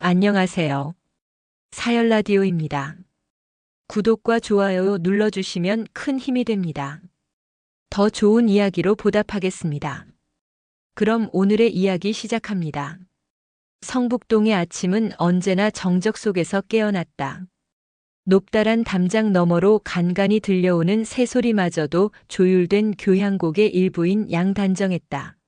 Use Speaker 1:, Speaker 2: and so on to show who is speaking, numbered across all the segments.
Speaker 1: 안녕하세요. 사열라디오입니다. 구독과 좋아요 눌러주시면 큰 힘이 됩니다. 더 좋은 이야기로 보답하겠습니다. 그럼 오늘의 이야기 시작합니다. 성북동의 아침은 언제나 정적 속에서 깨어났다. 높다란 담장 너머로 간간히 들려오는 새소리마저도 조율된 교향곡의 일부인 양단정했다.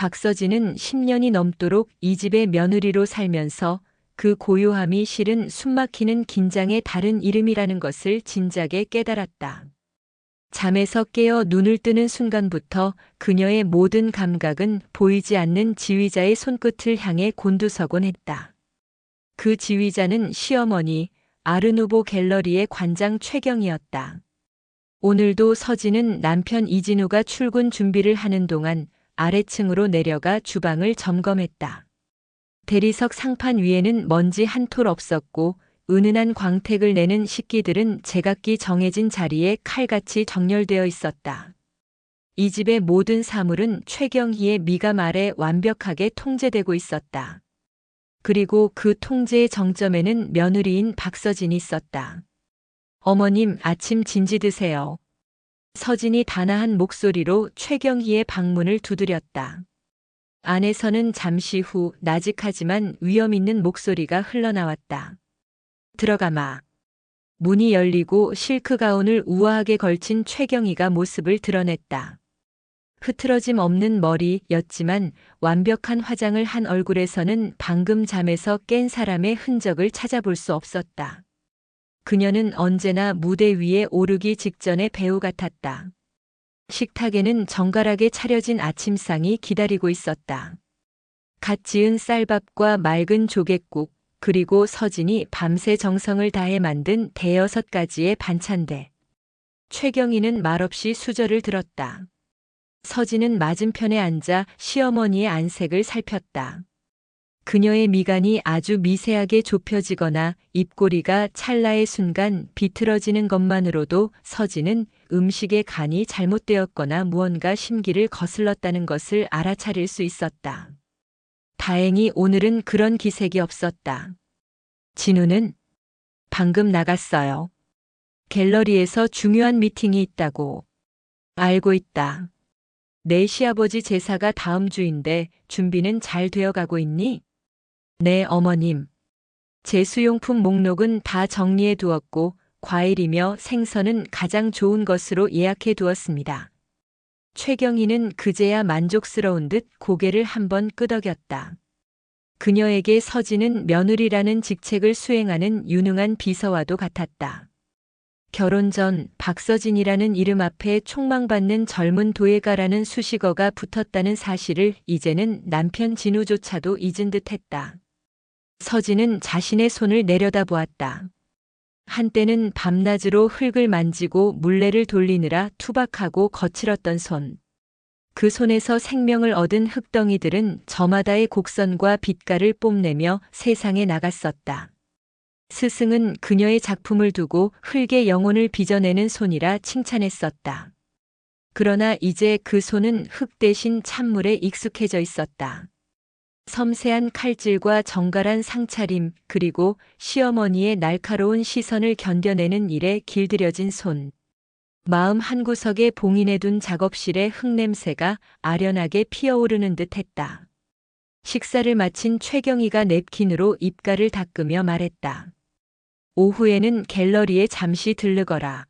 Speaker 1: 박서진은 10년이 넘도록 이 집의 며느리로 살면서 그 고요함이 실은 숨막히는 긴장의 다른 이름이라는 것을 진작에 깨달았다. 잠에서 깨어 눈을 뜨는 순간부터 그녀의 모든 감각은 보이지 않는 지휘자의 손끝을 향해 곤두서곤 했다. 그 지휘자는 시어머니 아르누보 갤러리의 관장 최경이었다. 오늘도 서진은 남편 이진우가 출근 준비를 하는 동안 아래층으로 내려가 주방을 점검했다. 대리석 상판 위에는 먼지 한 톨 없었고 은은한 광택을 내는 식기들은 제각기 정해진 자리에 칼같이 정렬되어 있었다. 이 집의 모든 사물은 최경희의 미감 아래 완벽하게 통제되고 있었다. 그리고 그 통제의 정점에는 며느리인 박서진이 있었다. 어머님, 아침 진지 드세요. 서진이 단아한 목소리로 최경희의 방문을 두드렸다. 안에서는 잠시 후 나직하지만 위험 있는 목소리가 흘러나왔다. 들어가마. 문이 열리고 실크 가운을 우아하게 걸친 최경희가 모습을 드러냈다. 흐트러짐 없는 머리였지만 완벽한 화장을 한 얼굴에서는 방금 잠에서 깬 사람의 흔적을 찾아볼 수 없었다. 그녀는 언제나 무대 위에 오르기 직전의 배우 같았다. 식탁에는 정갈하게 차려진 아침상이 기다리고 있었다. 갓 지은 쌀밥과 맑은 조갯국, 그리고 서진이 밤새 정성을 다해 만든 대여섯 가지의 반찬들. 최경희는 말없이 수저를 들었다. 서진은 맞은편에 앉아 시어머니의 안색을 살폈다. 그녀의 미간이 아주 미세하게 좁혀지거나 입꼬리가 찰나의 순간 비틀어지는 것만으로도 서진은 음식의 간이 잘못되었거나 무언가 심기를 거슬렀다는 것을 알아차릴 수 있었다. 다행히 오늘은 그런 기색이 없었다. 진우는 방금 나갔어요. 갤러리에서 중요한 미팅이 있다고. 알고 있다. 내 시아버지 제사가 다음 주인데 준비는 잘 되어가고 있니? 네, 어머님. 제 수용품 목록은 다 정리해 두었고 과일이며 생선은 가장 좋은 것으로 예약해 두었습니다. 최경희는 그제야 만족스러운 듯 고개를 한번 끄덕였다. 그녀에게 서진은 며느리라는 직책을 수행하는 유능한 비서와도 같았다. 결혼 전 박서진이라는 이름 앞에 촉망받는 젊은 도예가라는 수식어가 붙었다는 사실을 이제는 남편 진우조차도 잊은 듯했다. 서진은 자신의 손을 내려다보았다. 한때는 밤낮으로 흙을 만지고 물레를 돌리느라 투박하고 거칠었던 손. 그 손에서 생명을 얻은 흙덩이들은 저마다의 곡선과 빛깔을 뽐내며 세상에 나갔었다. 스승은 그녀의 작품을 두고 흙의 영혼을 빚어내는 손이라 칭찬했었다. 그러나 이제 그 손은 흙 대신 찬물에 익숙해져 있었다. 섬세한 칼질과 정갈한 상차림, 그리고 시어머니의 날카로운 시선을 견뎌내는 일에 길들여진 손. 마음 한구석에 봉인해둔 작업실의 흙냄새가 아련하게 피어오르는 듯 했다. 식사를 마친 최경희가 냅킨으로 입가를 닦으며 말했다. 오후에는 갤러리에 잠시 들르거라.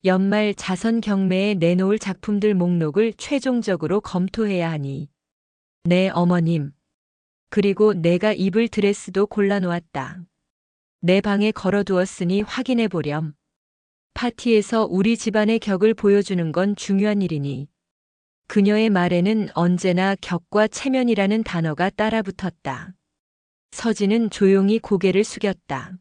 Speaker 1: 연말 자선 경매에 내놓을 작품들 목록을 최종적으로 검토해야 하니. 네, 어머님. 그리고 내가 입을 드레스도 골라놓았다. 내 방에 걸어두었으니 확인해 보렴. 파티에서 우리 집안의 격을 보여주는 건 중요한 일이니. 그녀의 말에는 언제나 격과 체면이라는 단어가 따라붙었다. 서진은 조용히 고개를 숙였다.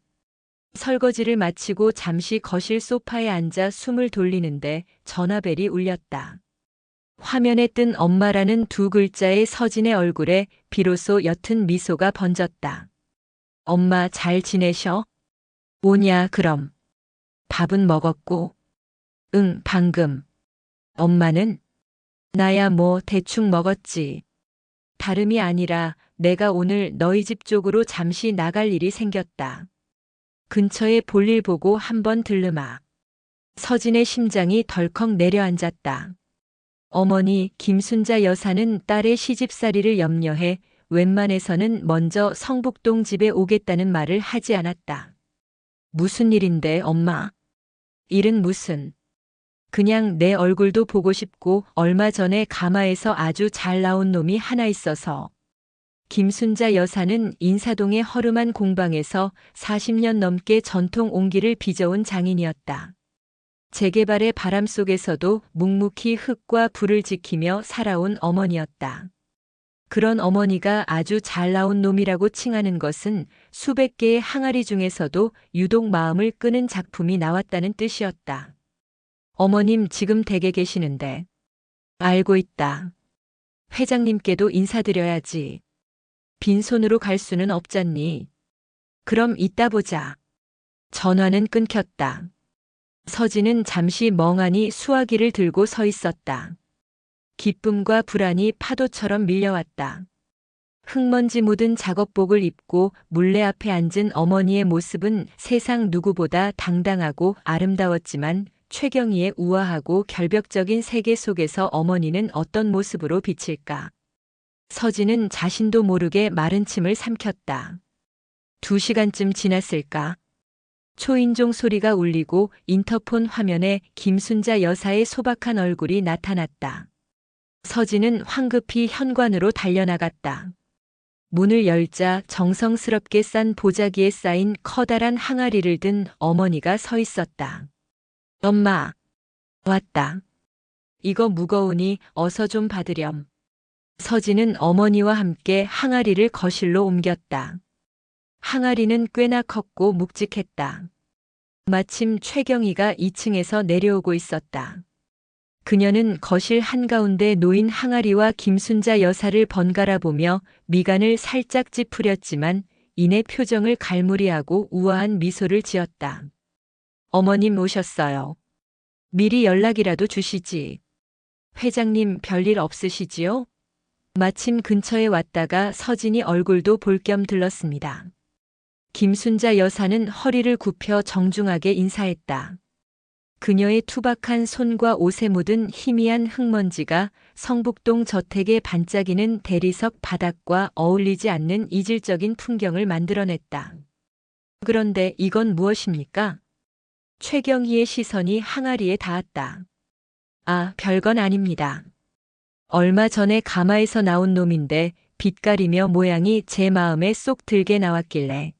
Speaker 1: 설거지를 마치고 잠시 거실 소파에 앉아 숨을 돌리는데 전화벨이 울렸다. 화면에 뜬 엄마라는 두 글자의 서진의 얼굴에 비로소 옅은 미소가 번졌다. 엄마 잘 지내셔? 오냐 그럼. 밥은 먹었고. 응, 방금. 엄마는? 나야 뭐 대충 먹었지. 다름이 아니라 내가 오늘 너희 집 쪽으로 잠시 나갈 일이 생겼다. 근처에 볼일 보고 한번 들르마. 서진의 심장이 덜컥 내려앉았다. 어머니 김순자 여사는 딸의 시집살이를 염려해 웬만해서는 먼저 성북동 집에 오겠다는 말을 하지 않았다. 무슨 일인데 엄마? 일은 무슨. 그냥 내 얼굴도 보고 싶고 얼마 전에 가마에서 아주 잘 나온 놈이 하나 있어서. 김순자 여사는 인사동의 허름한 공방에서 40년 넘게 전통 옹기를 빚어온 장인이었다. 재개발의 바람 속에서도 묵묵히 흙과 불을 지키며 살아온 어머니였다. 그런 어머니가 아주 잘 나온 놈이라고 칭하는 것은 수백 개의 항아리 중에서도 유독 마음을 끄는 작품이 나왔다는 뜻이었다. 어머님 지금 댁에 계시는데. 알고 있다. 회장님께도 인사드려야지. 빈손으로 갈 수는 없잖니. 그럼 이따 보자. 전화는 끊겼다. 서진은 잠시 멍하니 수화기를 들고 서 있었다. 기쁨과 불안이 파도처럼 밀려왔다. 흙먼지 묻은 작업복을 입고 물레 앞에 앉은 어머니의 모습은 세상 누구보다 당당하고 아름다웠지만 최경희의 우아하고 결벽적인 세계 속에서 어머니는 어떤 모습으로 비칠까? 서진은 자신도 모르게 마른 침을 삼켰다. 2시간쯤 지났을까? 초인종 소리가 울리고 인터폰 화면에 김순자 여사의 소박한 얼굴이 나타났다. 서진은 황급히 현관으로 달려나갔다. 문을 열자 정성스럽게 싼 보자기에 쌓인 커다란 항아리를 든 어머니가 서 있었다. 엄마, 왔다. 이거 무거우니 어서 좀 받으렴. 서진은 어머니와 함께 항아리를 거실로 옮겼다. 항아리는 꽤나 컸고 묵직했다. 마침 최경희가 2층에서 내려오고 있었다. 그녀는 거실 한가운데 놓인 항아리와 김순자 여사를 번갈아 보며 미간을 살짝 찌푸렸지만 이내 표정을 갈무리하고 우아한 미소를 지었다. 어머님 오셨어요. 미리 연락이라도 주시지. 회장님 별일 없으시지요? 마침 근처에 왔다가 서진이 얼굴도 볼 겸 들렀습니다. 김순자 여사는 허리를 굽혀 정중하게 인사했다. 그녀의 투박한 손과 옷에 묻은 희미한 흙먼지가 성북동 저택의 반짝이는 대리석 바닥과 어울리지 않는 이질적인 풍경을 만들어냈다. 그런데 이건 무엇입니까? 최경희의 시선이 항아리에 닿았다. 아, 별건 아닙니다. 얼마 전에 가마에서 나온 놈인데 빛깔이며 모양이 제 마음에 쏙 들게 나왔길래.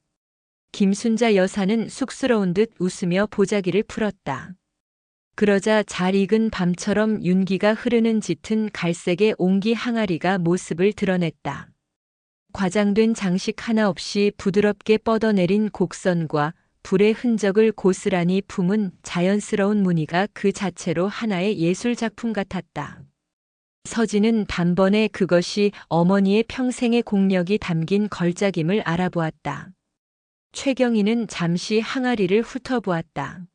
Speaker 1: 김순자 여사는 쑥스러운 듯 웃으며 보자기를 풀었다. 그러자 잘 익은 밤처럼 윤기가 흐르는 짙은 갈색의 옹기 항아리가 모습을 드러냈다. 과장된 장식 하나 없이 부드럽게 뻗어내린 곡선과 불의 흔적을 고스란히 품은 자연스러운 무늬가 그 자체로 하나의 예술 작품 같았다. 서진은 단번에 그것이 어머니의 평생의 공력이 담긴 걸작임을 알아보았다. 최경희는 잠시 항아리를 훑어보았다.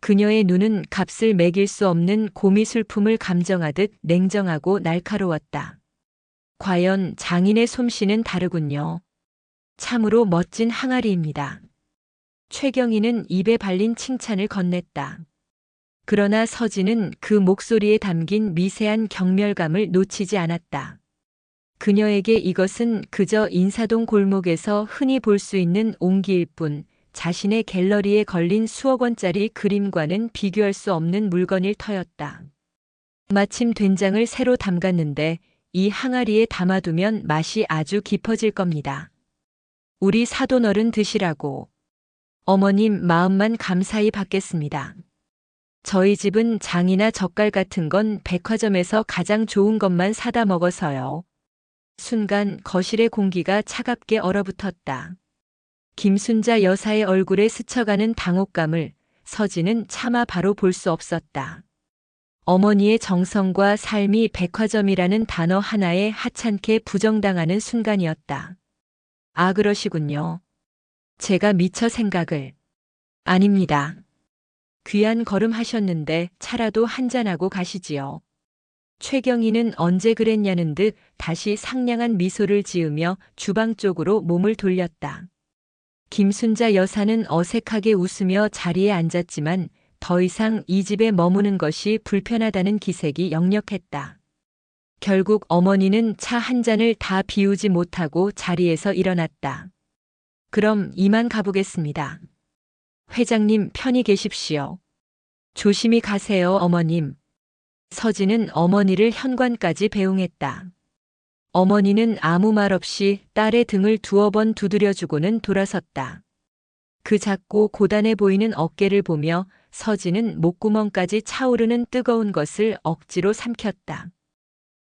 Speaker 1: 그녀의 눈은 값을 매길 수 없는 고미술품을 감정하듯 냉정하고 날카로웠다. 과연 장인의 솜씨는 다르군요. 참으로 멋진 항아리입니다. 최경희는 입에 발린 칭찬을 건넸다. 그러나 서진은 그 목소리에 담긴 미세한 경멸감을 놓치지 않았다. 그녀에게 이것은 그저 인사동 골목에서 흔히 볼 수 있는 옹기일 뿐 자신의 갤러리에 걸린 수억 원짜리 그림과는 비교할 수 없는 물건일 터였다. 마침 된장을 새로 담갔는데 이 항아리에 담아두면 맛이 아주 깊어질 겁니다. 우리 사돈어른 드시라고. 어머님 마음만 감사히 받겠습니다. 저희 집은 장이나 젓갈 같은 건 백화점에서 가장 좋은 것만 사다 먹어서요. 순간 거실의 공기가 차갑게 얼어붙었다. 김순자 여사의 얼굴에 스쳐가는 당혹감을 서진은 차마 바로 볼 수 없었다. 어머니의 정성과 삶이 백화점이라는 단어 하나에 하찮게 부정당하는 순간이었다. 아, 그러시군요. 제가 미처 생각을. 아닙니다. 귀한 걸음 하셨는데 차라도 한잔하고 가시지요. 최경희는 언제 그랬냐는 듯 다시 상냥한 미소를 지으며 주방 쪽으로 몸을 돌렸다. 김순자 여사는 어색하게 웃으며 자리에 앉았지만 더 이상 이 집에 머무는 것이 불편하다는 기색이 역력했다. 결국 어머니는 차 한 잔을 다 비우지 못하고 자리에서 일어났다. 그럼 이만 가보겠습니다. 회장님 편히 계십시오. 조심히 가세요, 어머님. 서진은 어머니를 현관까지 배웅했다. 어머니는 아무 말 없이 딸의 등을 두어 번 두드려주고는 돌아섰다. 그 작고 고단해 보이는 어깨를 보며 서진은 목구멍까지 차오르는 뜨거운 것을 억지로 삼켰다.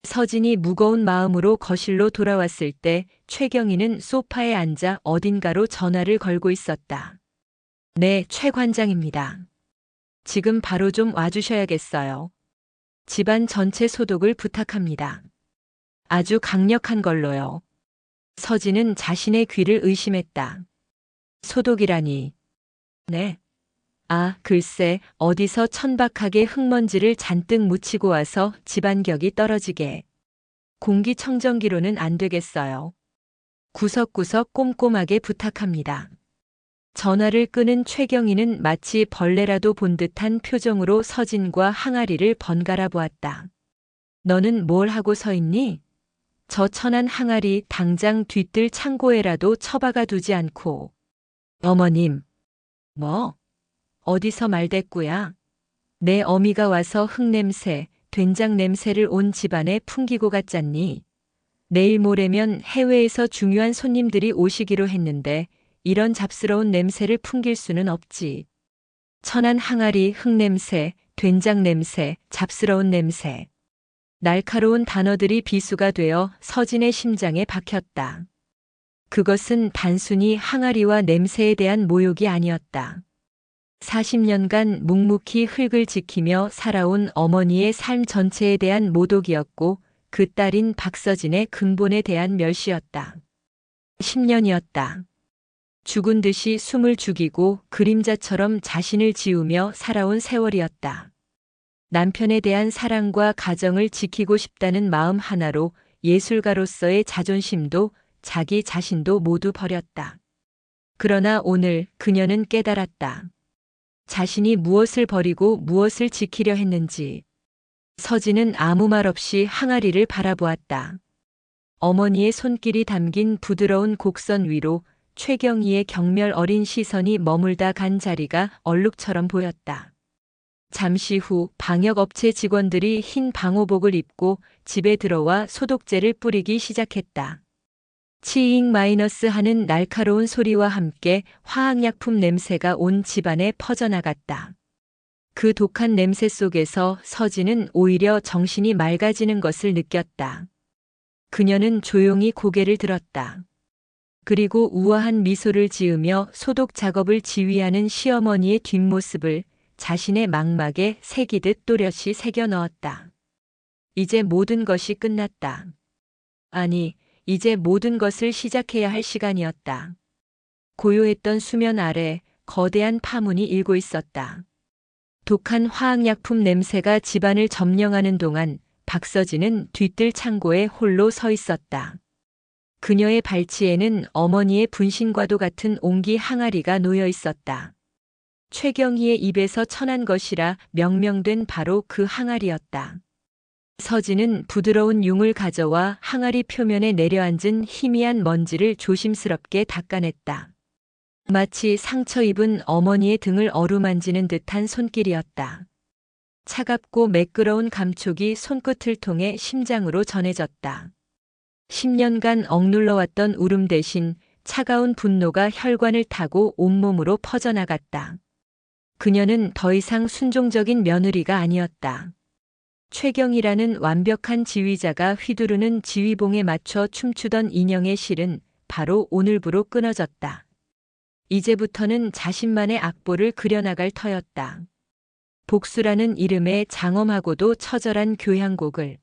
Speaker 1: 서진이 무거운 마음으로 거실로 돌아왔을 때 최경희는 소파에 앉아 어딘가로 전화를 걸고 있었다. 네, 최 관장입니다. 지금 바로 좀 와주셔야겠어요. 집안 전체 소독을 부탁합니다. 아주 강력한 걸로요. 서진은 자신의 귀를 의심했다. 소독이라니. 네. 아, 글쎄, 어디서 천박하게 흙먼지를 잔뜩 묻히고 와서 집안격이 떨어지게. 공기청정기로는 안 되겠어요. 구석구석 꼼꼼하게 부탁합니다. 전화를 끄는 최경희는 마치 벌레라도 본 듯한 표정으로 서진과 항아리를 번갈아 보았다. 너는 뭘 하고 서 있니? 저 천한 항아리 당장 뒤뜰 창고에라도 처박아 두지 않고. 어머님. 뭐? 어디서 말대꾸야? 내 어미가 와서 흙냄새, 된장 냄새를 온 집안에 풍기고 갔잖니. 내일 모레면 해외에서 중요한 손님들이 오시기로 했는데 이런 잡스러운 냄새를 풍길 수는 없지. 천한 항아리 흙냄새, 된장 냄새, 잡스러운 냄새. 날카로운 단어들이 비수가 되어 서진의 심장에 박혔다. 그것은 단순히 항아리와 냄새에 대한 모욕이 아니었다. 40년간 묵묵히 흙을 지키며 살아온 어머니의 삶 전체에 대한 모독이었고 그 딸인 박서진의 근본에 대한 멸시였다. 10년이었다. 죽은 듯이 숨을 죽이고 그림자처럼 자신을 지우며 살아온 세월이었다. 남편에 대한 사랑과 가정을 지키고 싶다는 마음 하나로 예술가로서의 자존심도 자기 자신도 모두 버렸다. 그러나 오늘 그녀는 깨달았다. 자신이 무엇을 버리고 무엇을 지키려 했는지. 서진은 아무 말 없이 항아리를 바라보았다. 어머니의 손길이 담긴 부드러운 곡선 위로 최경희의 경멸 어린 시선이 머물다 간 자리가 얼룩처럼 보였다. 잠시 후 방역업체 직원들이 흰 방호복을 입고 집에 들어와 소독제를 뿌리기 시작했다. 치잉 마이너스 하는 날카로운 소리와 함께 화학약품 냄새가 온 집안에 퍼져나갔다. 그 독한 냄새 속에서 서진은 오히려 정신이 맑아지는 것을 느꼈다. 그녀는 조용히 고개를 들었다. 그리고 우아한 미소를 지으며 소독 작업을 지휘하는 시어머니의 뒷모습을 자신의 망막에 새기듯 또렷이 새겨 넣었다. 이제 모든 것이 끝났다. 아니, 이제 모든 것을 시작해야 할 시간이었다. 고요했던 수면 아래 거대한 파문이 일고 있었다. 독한 화학약품 냄새가 집안을 점령하는 동안 박서진은 뒤뜰 창고에 홀로 서 있었다. 그녀의 발치에는 어머니의 분신과도 같은 옹기 항아리가 놓여 있었다. 최경희의 입에서 천한 것이라 명명된 바로 그 항아리였다. 서진은 부드러운 융을 가져와 항아리 표면에 내려앉은 희미한 먼지를 조심스럽게 닦아냈다. 마치 상처 입은 어머니의 등을 어루만지는 듯한 손길이었다. 차갑고 매끄러운 감촉이 손끝을 통해 심장으로 전해졌다. 10년간 억눌러왔던 울음 대신 차가운 분노가 혈관을 타고 온몸으로 퍼져나갔다. 그녀는 더 이상 순종적인 며느리가 아니었다. 최경희라는 완벽한 지휘자가 휘두르는 지휘봉에 맞춰 춤추던 인형의 실은 바로 오늘부로 끊어졌다. 이제부터는 자신만의 악보를 그려나갈 터였다. 복수라는 이름의 장엄하고도 처절한 교향곡을.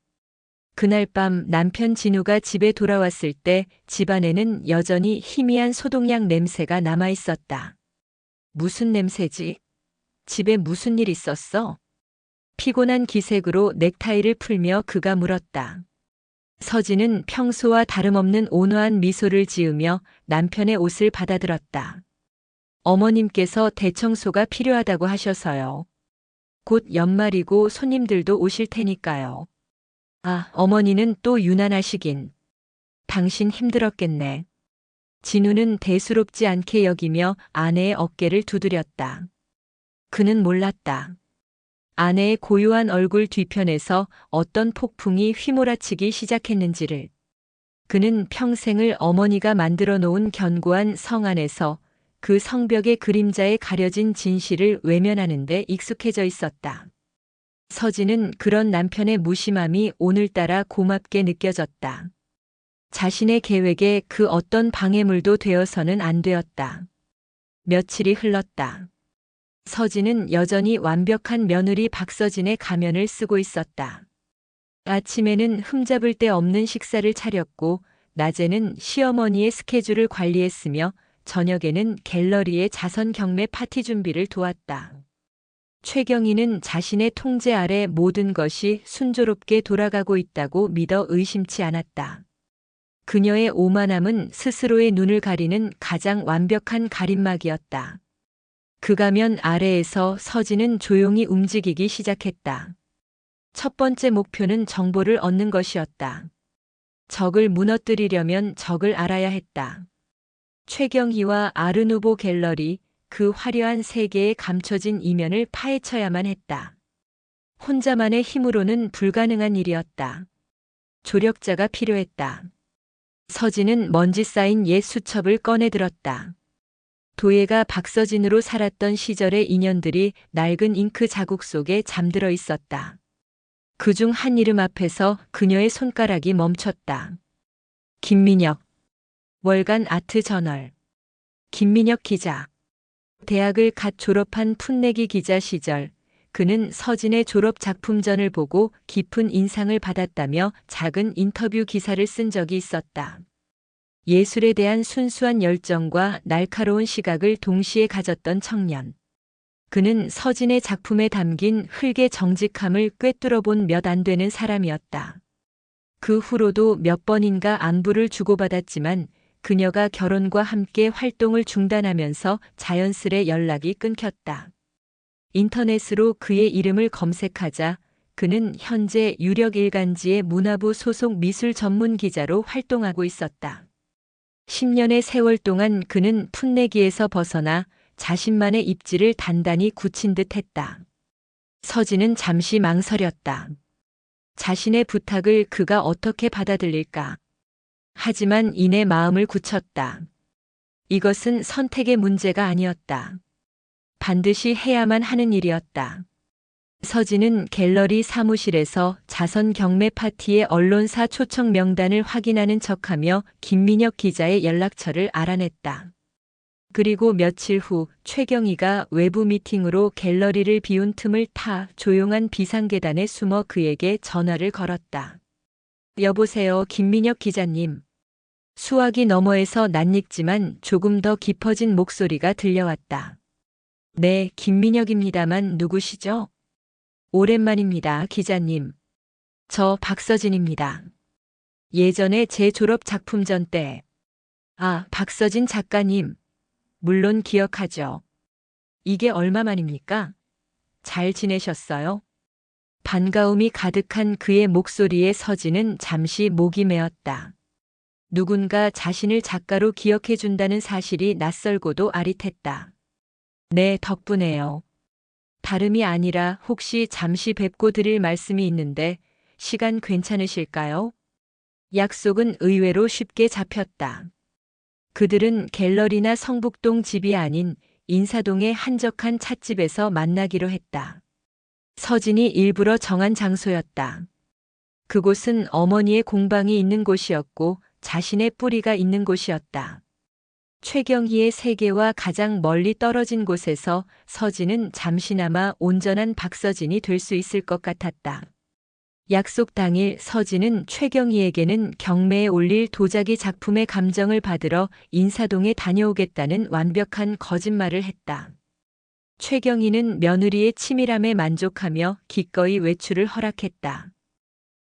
Speaker 1: 그날 밤 남편 진우가 집에 돌아왔을 때 집안에는 여전히 희미한 소독약 냄새가 남아 있었다. 무슨 냄새지? 집에 무슨 일 있었어? 피곤한 기색으로 넥타이를 풀며 그가 물었다. 서진은 평소와 다름없는 온화한 미소를 지으며 남편의 옷을 받아들었다. 어머님께서 대청소가 필요하다고 하셔서요. 곧 연말이고 손님들도 오실 테니까요. 아, 어머니는 또 유난하시긴. 당신 힘들었겠네. 진우는 대수롭지 않게 여기며 아내의 어깨를 두드렸다. 그는 몰랐다. 아내의 고요한 얼굴 뒤편에서 어떤 폭풍이 휘몰아치기 시작했는지를. 그는 평생을 어머니가 만들어 놓은 견고한 성 안에서 그 성벽의 그림자에 가려진 진실을 외면하는 데 익숙해져 있었다. 서진은 그런 남편의 무심함이 오늘따라 고맙게 느껴졌다. 자신의 계획에 그 어떤 방해물도 되어서는 안 되었다. 며칠이 흘렀다. 서진은 여전히 완벽한 며느리 박서진의 가면을 쓰고 있었다. 아침에는 흠잡을 데 없는 식사를 차렸고 낮에는 시어머니의 스케줄을 관리했으며 저녁에는 갤러리의 자선 경매 파티 준비를 도왔다. 최경희는 자신의 통제 아래 모든 것이 순조롭게 돌아가고 있다고 믿어 의심치 않았다. 그녀의 오만함은 스스로의 눈을 가리는 가장 완벽한 가림막이었다. 그 가면 아래에서 서진은 조용히 움직이기 시작했다. 첫 번째 목표는 정보를 얻는 것이었다. 적을 무너뜨리려면 적을 알아야 했다. 최경희와 아르누보 갤러리, 그 화려한 세계의 감춰진 이면을 파헤쳐야만 했다. 혼자만의 힘으로는 불가능한 일이었다. 조력자가 필요했다. 서진은 먼지 쌓인 옛 수첩을 꺼내들었다. 도예가 박서진으로 살았던 시절의 인연들이 낡은 잉크 자국 속에 잠들어 있었다. 그중 한 이름 앞에서 그녀의 손가락이 멈췄다. 김민혁. 월간 아트 저널. 김민혁 기자. 대학을 갓 졸업한 풋내기 기자 시절, 그는 서진의 졸업 작품전을 보고 깊은 인상을 받았다며 작은 인터뷰 기사를 쓴 적이 있었다. 예술에 대한 순수한 열정과 날카로운 시각을 동시에 가졌던 청년. 그는 서진의 작품에 담긴 흙의 정직함을 꿰뚫어 본 몇 안 되는 사람이었다. 그 후로도 몇 번인가 안부를 주고받았지만 그녀가 결혼과 함께 활동을 중단하면서 자연스레 연락이 끊겼다. 인터넷으로 그의 이름을 검색하자 그는 현재 유력 일간지의 문화부 소속 미술 전문 기자로 활동하고 있었다. 10년의 세월 동안 그는 풋내기에서 벗어나 자신만의 입지를 단단히 굳힌 듯 했다. 서진은 잠시 망설였다. 자신의 부탁을 그가 어떻게 받아들일까? 하지만 이내 마음을 굳혔다. 이것은 선택의 문제가 아니었다. 반드시 해야만 하는 일이었다. 서진은 갤러리 사무실에서 자선 경매 파티의 언론사 초청 명단을 확인하는 척하며 김민혁 기자의 연락처를 알아냈다. 그리고 며칠 후 최경희가 외부 미팅으로 갤러리를 비운 틈을 타 조용한 비상계단에 숨어 그에게 전화를 걸었다. 여보세요, 김민혁 기자님. 수화기 너머에서 낯익지만 조금 더 깊어진 목소리가 들려왔다. 네, 김민혁입니다만 누구시죠? 오랜만입니다, 기자님. 저 박서진입니다. 예전에 제 졸업 작품전 때. 아, 박서진 작가님. 물론 기억하죠. 이게 얼마만입니까? 잘 지내셨어요? 반가움이 가득한 그의 목소리에 서진은 잠시 목이 메었다. 누군가 자신을 작가로 기억해준다는 사실이 낯설고도 아릿했다. 네, 덕분에요. 다름이 아니라 혹시 잠시 뵙고 드릴 말씀이 있는데 시간 괜찮으실까요? 약속은 의외로 쉽게 잡혔다. 그들은 갤러리나 성북동 집이 아닌 인사동의 한적한 찻집에서 만나기로 했다. 서진이 일부러 정한 장소였다. 그곳은 어머니의 공방이 있는 곳이었고 자신의 뿌리가 있는 곳이었다. 최경희의 세계와 가장 멀리 떨어진 곳에서 서진은 잠시나마 온전한 박서진이 될 수 있을 것 같았다. 약속 당일 서진은 최경희에게는 경매에 올릴 도자기 작품의 감정을 받으러 인사동에 다녀오겠다는 완벽한 거짓말을 했다. 최경희는 며느리의 치밀함에 만족하며 기꺼이 외출을 허락했다.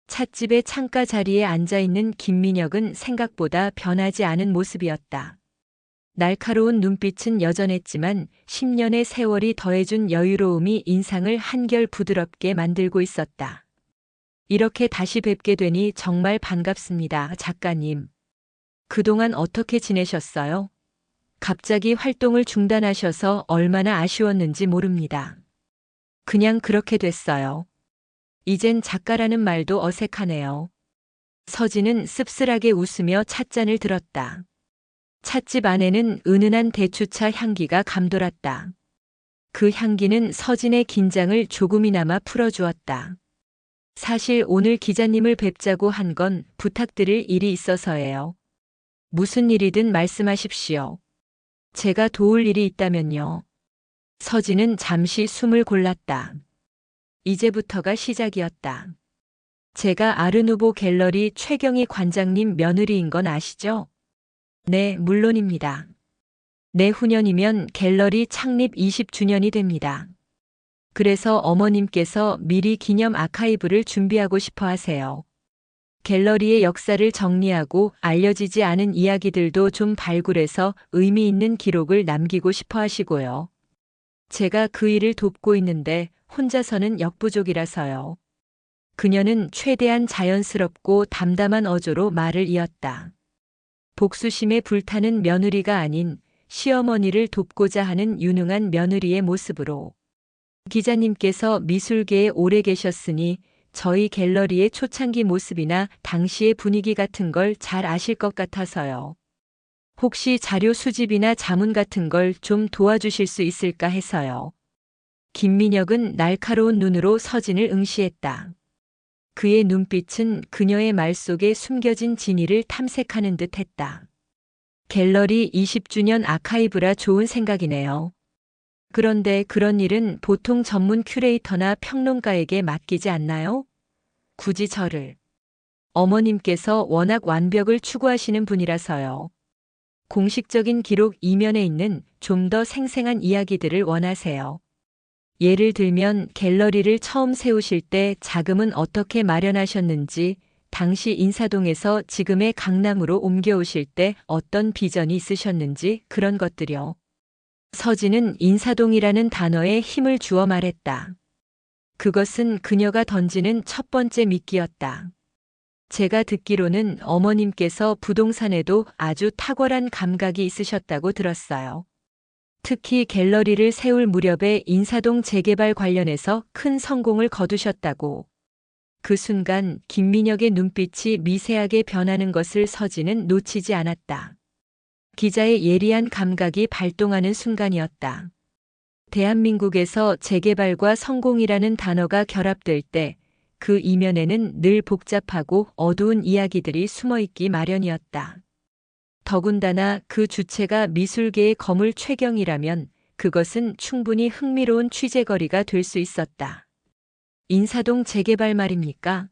Speaker 1: 찻집의 창가 자리에 앉아있는 김민혁은 생각보다 변하지 않은 모습이었다. 날카로운 눈빛은 여전했지만 10년의 세월이 더해준 여유로움이 인상을 한결 부드럽게 만들고 있었다. 이렇게 다시 뵙게 되니 정말 반갑습니다, 작가님. 그동안 어떻게 지내셨어요? 갑자기 활동을 중단하셔서 얼마나 아쉬웠는지 모릅니다. 그냥 그렇게 됐어요. 이젠 작가라는 말도 어색하네요. 서진은 씁쓸하게 웃으며 찻잔을 들었다. 찻집 안에는 은은한 대추차 향기가 감돌았다. 그 향기는 서진의 긴장을 조금이나마 풀어주었다. 사실 오늘 기자님을 뵙자고 한 건 부탁드릴 일이 있어서예요. 무슨 일이든 말씀하십시오. 제가 도울 일이 있다면요. 서진은 잠시 숨을 골랐다. 이제부터가 시작이었다. 제가 아르누보 갤러리 최경희 관장님 며느리인 건 아시죠? 네, 물론입니다. 내후년이면 갤러리 창립 20주년이 됩니다. 그래서 어머님께서 미리 기념 아카이브를 준비하고 싶어 하세요. 갤러리의 역사를 정리하고 알려지지 않은 이야기들도 좀 발굴해서 의미 있는 기록을 남기고 싶어 하시고요. 제가 그 일을 돕고 있는데 혼자서는 역부족이라서요. 그녀는 최대한 자연스럽고 담담한 어조로 말을 이었다. 복수심에 불타는 며느리가 아닌 시어머니를 돕고자 하는 유능한 며느리의 모습으로. 기자님께서 미술계에 오래 계셨으니 저희 갤러리의 초창기 모습이나 당시의 분위기 같은 걸 잘 아실 것 같아서요. 혹시 자료 수집이나 자문 같은 걸 좀 도와주실 수 있을까 해서요. 김민혁은 날카로운 눈으로 서진을 응시했다. 그의 눈빛은 그녀의 말 속에 숨겨진 진위를 탐색하는 듯 했다. 갤러리 20주년 아카이브라 좋은 생각이네요. 그런데 그런 일은 보통 전문 큐레이터나 평론가에게 맡기지 않나요? 굳이 저를. 어머님께서 워낙 완벽을 추구하시는 분이라서요. 공식적인 기록 이면에 있는 좀 더 생생한 이야기들을 원하세요. 예를 들면 갤러리를 처음 세우실 때 자금은 어떻게 마련하셨는지, 당시 인사동에서 지금의 강남으로 옮겨오실 때 어떤 비전이 있으셨는지 그런 것들이요. 서진은 인사동이라는 단어에 힘을 주어 말했다. 그것은 그녀가 던지는 첫 번째 미끼였다. 제가 듣기로는 어머님께서 부동산에도 아주 탁월한 감각이 있으셨다고 들었어요. 특히 갤러리를 세울 무렵에 인사동 재개발 관련해서 큰 성공을 거두셨다고. 그 순간 김민혁의 눈빛이 미세하게 변하는 것을 서진은 놓치지 않았다. 기자의 예리한 감각이 발동하는 순간이었다. 대한민국에서 재개발과 성공이라는 단어가 결합될 때 그 이면에는 늘 복잡하고 어두운 이야기들이 숨어있기 마련이었다. 더군다나 그 주체가 미술계의 거물 최경이라면 그것은 충분히 흥미로운 취재거리가 될 수 있었다. 인사동 재개발 말입니까?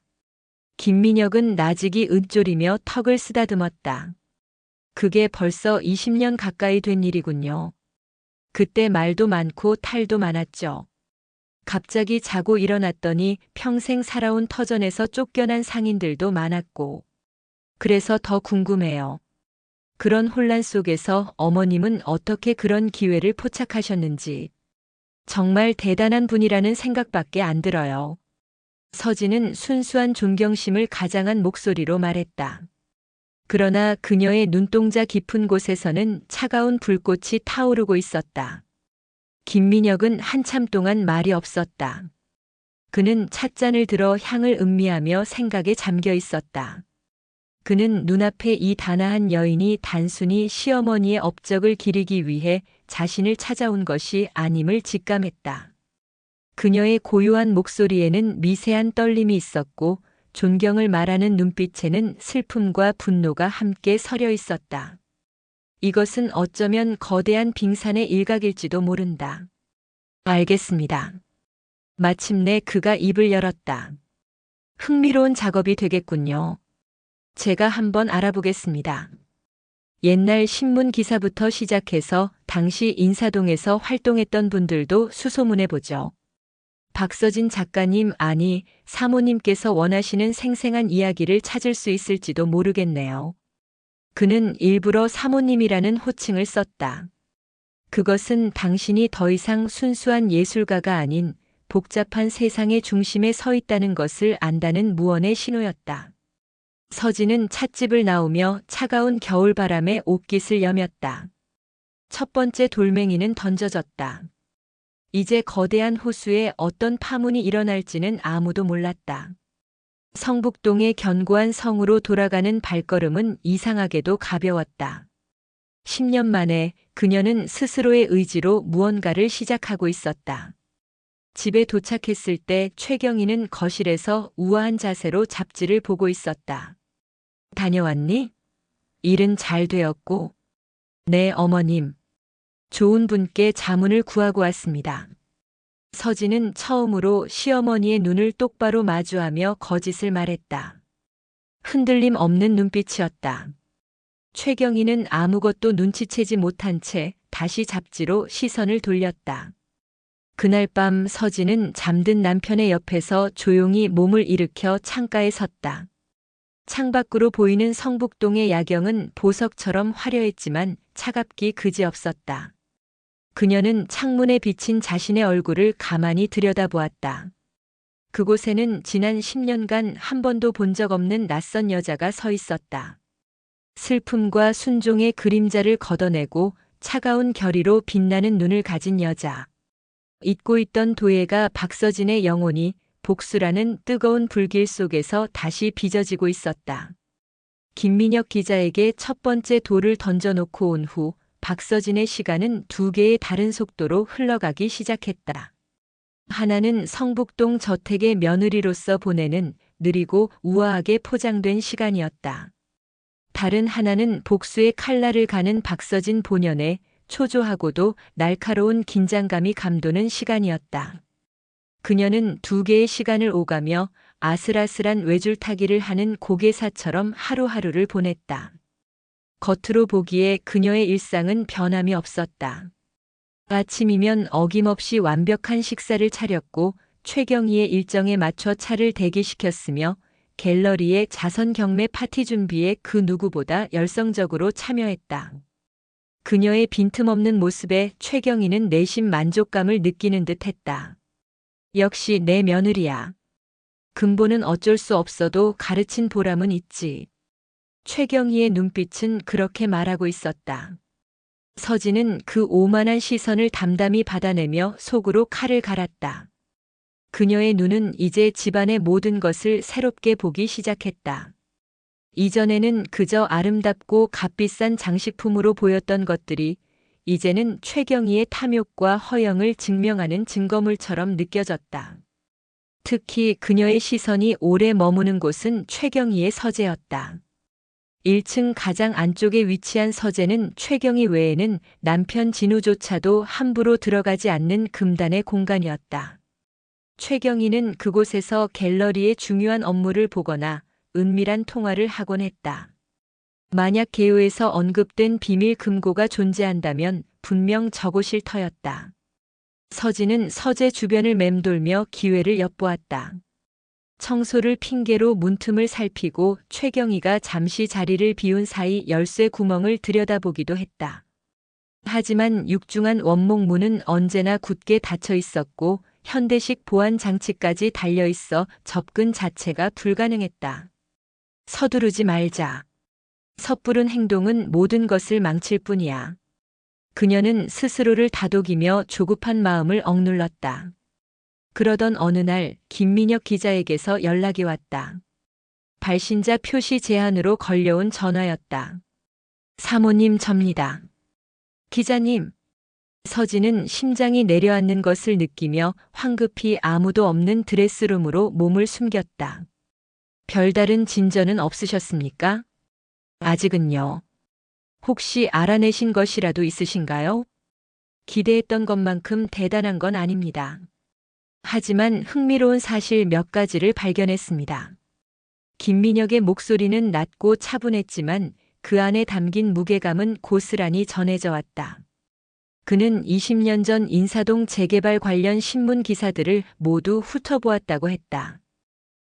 Speaker 1: 김민혁은 나직이 읊조리며 턱을 쓰다듬었다. 그게 벌써 20년 가까이 된 일이군요. 그때 말도 많고 탈도 많았죠. 갑자기 자고 일어났더니 평생 살아온 터전에서 쫓겨난 상인들도 많았고. 그래서 더 궁금해요. 그런 혼란 속에서 어머님은 어떻게 그런 기회를 포착하셨는지. 정말 대단한 분이라는 생각밖에 안 들어요. 서진은 순수한 존경심을 가장한 목소리로 말했다. 그러나 그녀의 눈동자 깊은 곳에서는 차가운 불꽃이 타오르고 있었다. 김민혁은 한참 동안 말이 없었다. 그는 찻잔을 들어 향을 음미하며 생각에 잠겨 있었다. 그는 눈앞에 이 단아한 여인이 단순히 시어머니의 업적을 기리기 위해 자신을 찾아온 것이 아님을 직감했다. 그녀의 고요한 목소리에는 미세한 떨림이 있었고 존경을 말하는 눈빛에는 슬픔과 분노가 함께 서려 있었다. 이것은 어쩌면 거대한 빙산의 일각일지도 모른다. 알겠습니다. 마침내 그가 입을 열었다. 흥미로운 작업이 되겠군요. 제가 한번 알아보겠습니다. 옛날 신문 기사부터 시작해서 당시 인사동에서 활동했던 분들도 수소문해보죠. 박서진 작가님, 아니, 사모님께서 원하시는 생생한 이야기를 찾을 수 있을지도 모르겠네요. 그는 일부러 사모님이라는 호칭을 썼다. 그것은 당신이 더 이상 순수한 예술가가 아닌 복잡한 세상의 중심에 서 있다는 것을 안다는 무언의 신호였다. 서진은 찻집을 나오며 차가운 겨울바람에 옷깃을 여몄다. 첫 번째 돌멩이는 던져졌다. 이제 거대한 호수에 어떤 파문이 일어날지는 아무도 몰랐다. 성북동의 견고한 성으로 돌아가는 발걸음은 이상하게도 가벼웠다. 10년 만에 그녀는 스스로의 의지로 무언가를 시작하고 있었다. 집에 도착했을 때 최경희는 거실에서 우아한 자세로 잡지를 보고 있었다. 다녀왔니? 일은 잘 되었고. 네, 어머님. 좋은 분께 자문을 구하고 왔습니다. 서진은 처음으로 시어머니의 눈을 똑바로 마주하며 거짓을 말했다. 흔들림 없는 눈빛이었다. 최경희는 아무것도 눈치채지 못한 채 다시 잡지로 시선을 돌렸다. 그날 밤 서진은 잠든 남편의 옆에서 조용히 몸을 일으켜 창가에 섰다. 창밖으로 보이는 성북동의 야경은 보석처럼 화려했지만 차갑기 그지없었다. 그녀는 창문에 비친 자신의 얼굴을 가만히 들여다보았다. 그곳에는 지난 10년간 한 번도 본 적 없는 낯선 여자가 서 있었다. 슬픔과 순종의 그림자를 걷어내고 차가운 결의로 빛나는 눈을 가진 여자. 잊고 있던 도예가 박서진의 영혼이 복수라는 뜨거운 불길 속에서 다시 빚어지고 있었다. 김민혁 기자에게 첫 번째 돌을 던져놓고 온 후 박서진의 시간은 두 개의 다른 속도로 흘러가기 시작했다. 하나는 성북동 저택의 며느리로서 보내는 느리고 우아하게 포장된 시간이었다. 다른 하나는 복수의 칼날을 가는 박서진 본연의 초조하고도 날카로운 긴장감이 감도는 시간이었다. 그녀는 두 개의 시간을 오가며 아슬아슬한 외줄타기를 하는 고개사처럼 하루하루를 보냈다. 겉으로 보기에 그녀의 일상은 변함이 없었다. 아침이면 어김없이 완벽한 식사를 차렸고 최경희의 일정에 맞춰 차를 대기시켰으며 갤러리의 자선 경매 파티 준비에 그 누구보다 열성적으로 참여했다. 그녀의 빈틈없는 모습에 최경희는 내심 만족감을 느끼는 듯했다. 역시 내 며느리야. 근본은 어쩔 수 없어도 가르친 보람은 있지. 최경희의 눈빛은 그렇게 말하고 있었다. 서진은 그 오만한 시선을 담담히 받아내며 속으로 칼을 갈았다. 그녀의 눈은 이제 집안의 모든 것을 새롭게 보기 시작했다. 이전에는 그저 아름답고 값비싼 장식품으로 보였던 것들이 이제는 최경희의 탐욕과 허영을 증명하는 증거물처럼 느껴졌다. 특히 그녀의 시선이 오래 머무는 곳은 최경희의 서재였다. 1층 가장 안쪽에 위치한 서재는 최경희 외에는 남편 진우조차도 함부로 들어가지 않는 금단의 공간이었다. 최경희는 그곳에서 갤러리의 중요한 업무를 보거나 은밀한 통화를 하곤 했다. 만약 개요에서 언급된 비밀 금고가 존재한다면 분명 저곳일 터였다. 서진은 서재 주변을 맴돌며 기회를 엿보았다. 청소를 핑계로 문틈을 살피고 최경희가 잠시 자리를 비운 사이 열쇠 구멍을 들여다보기도 했다. 하지만 육중한 원목 문은 언제나 굳게 닫혀 있었고 현대식 보안 장치까지 달려 있어 접근 자체가 불가능했다. 서두르지 말자. 섣부른 행동은 모든 것을 망칠 뿐이야. 그녀는 스스로를 다독이며 조급한 마음을 억눌렀다. 그러던 어느 날 김민혁 기자에게서 연락이 왔다. 발신자 표시 제한으로 걸려온 전화였다. 사모님 접니다. 기자님. 서진은 심장이 내려앉는 것을 느끼며 황급히 아무도 없는 드레스룸으로 몸을 숨겼다. 별다른 진전은 없으셨습니까? 아직은요. 혹시 알아내신 것이라도 있으신가요? 기대했던 것만큼 대단한 건 아닙니다. 하지만 흥미로운 사실 몇 가지를 발견했습니다. 김민혁의 목소리는 낮고 차분했지만 그 안에 담긴 무게감은 고스란히 전해져 왔다. 그는 20년 전 인사동 재개발 관련 신문 기사들을 모두 훑어보았다고 했다.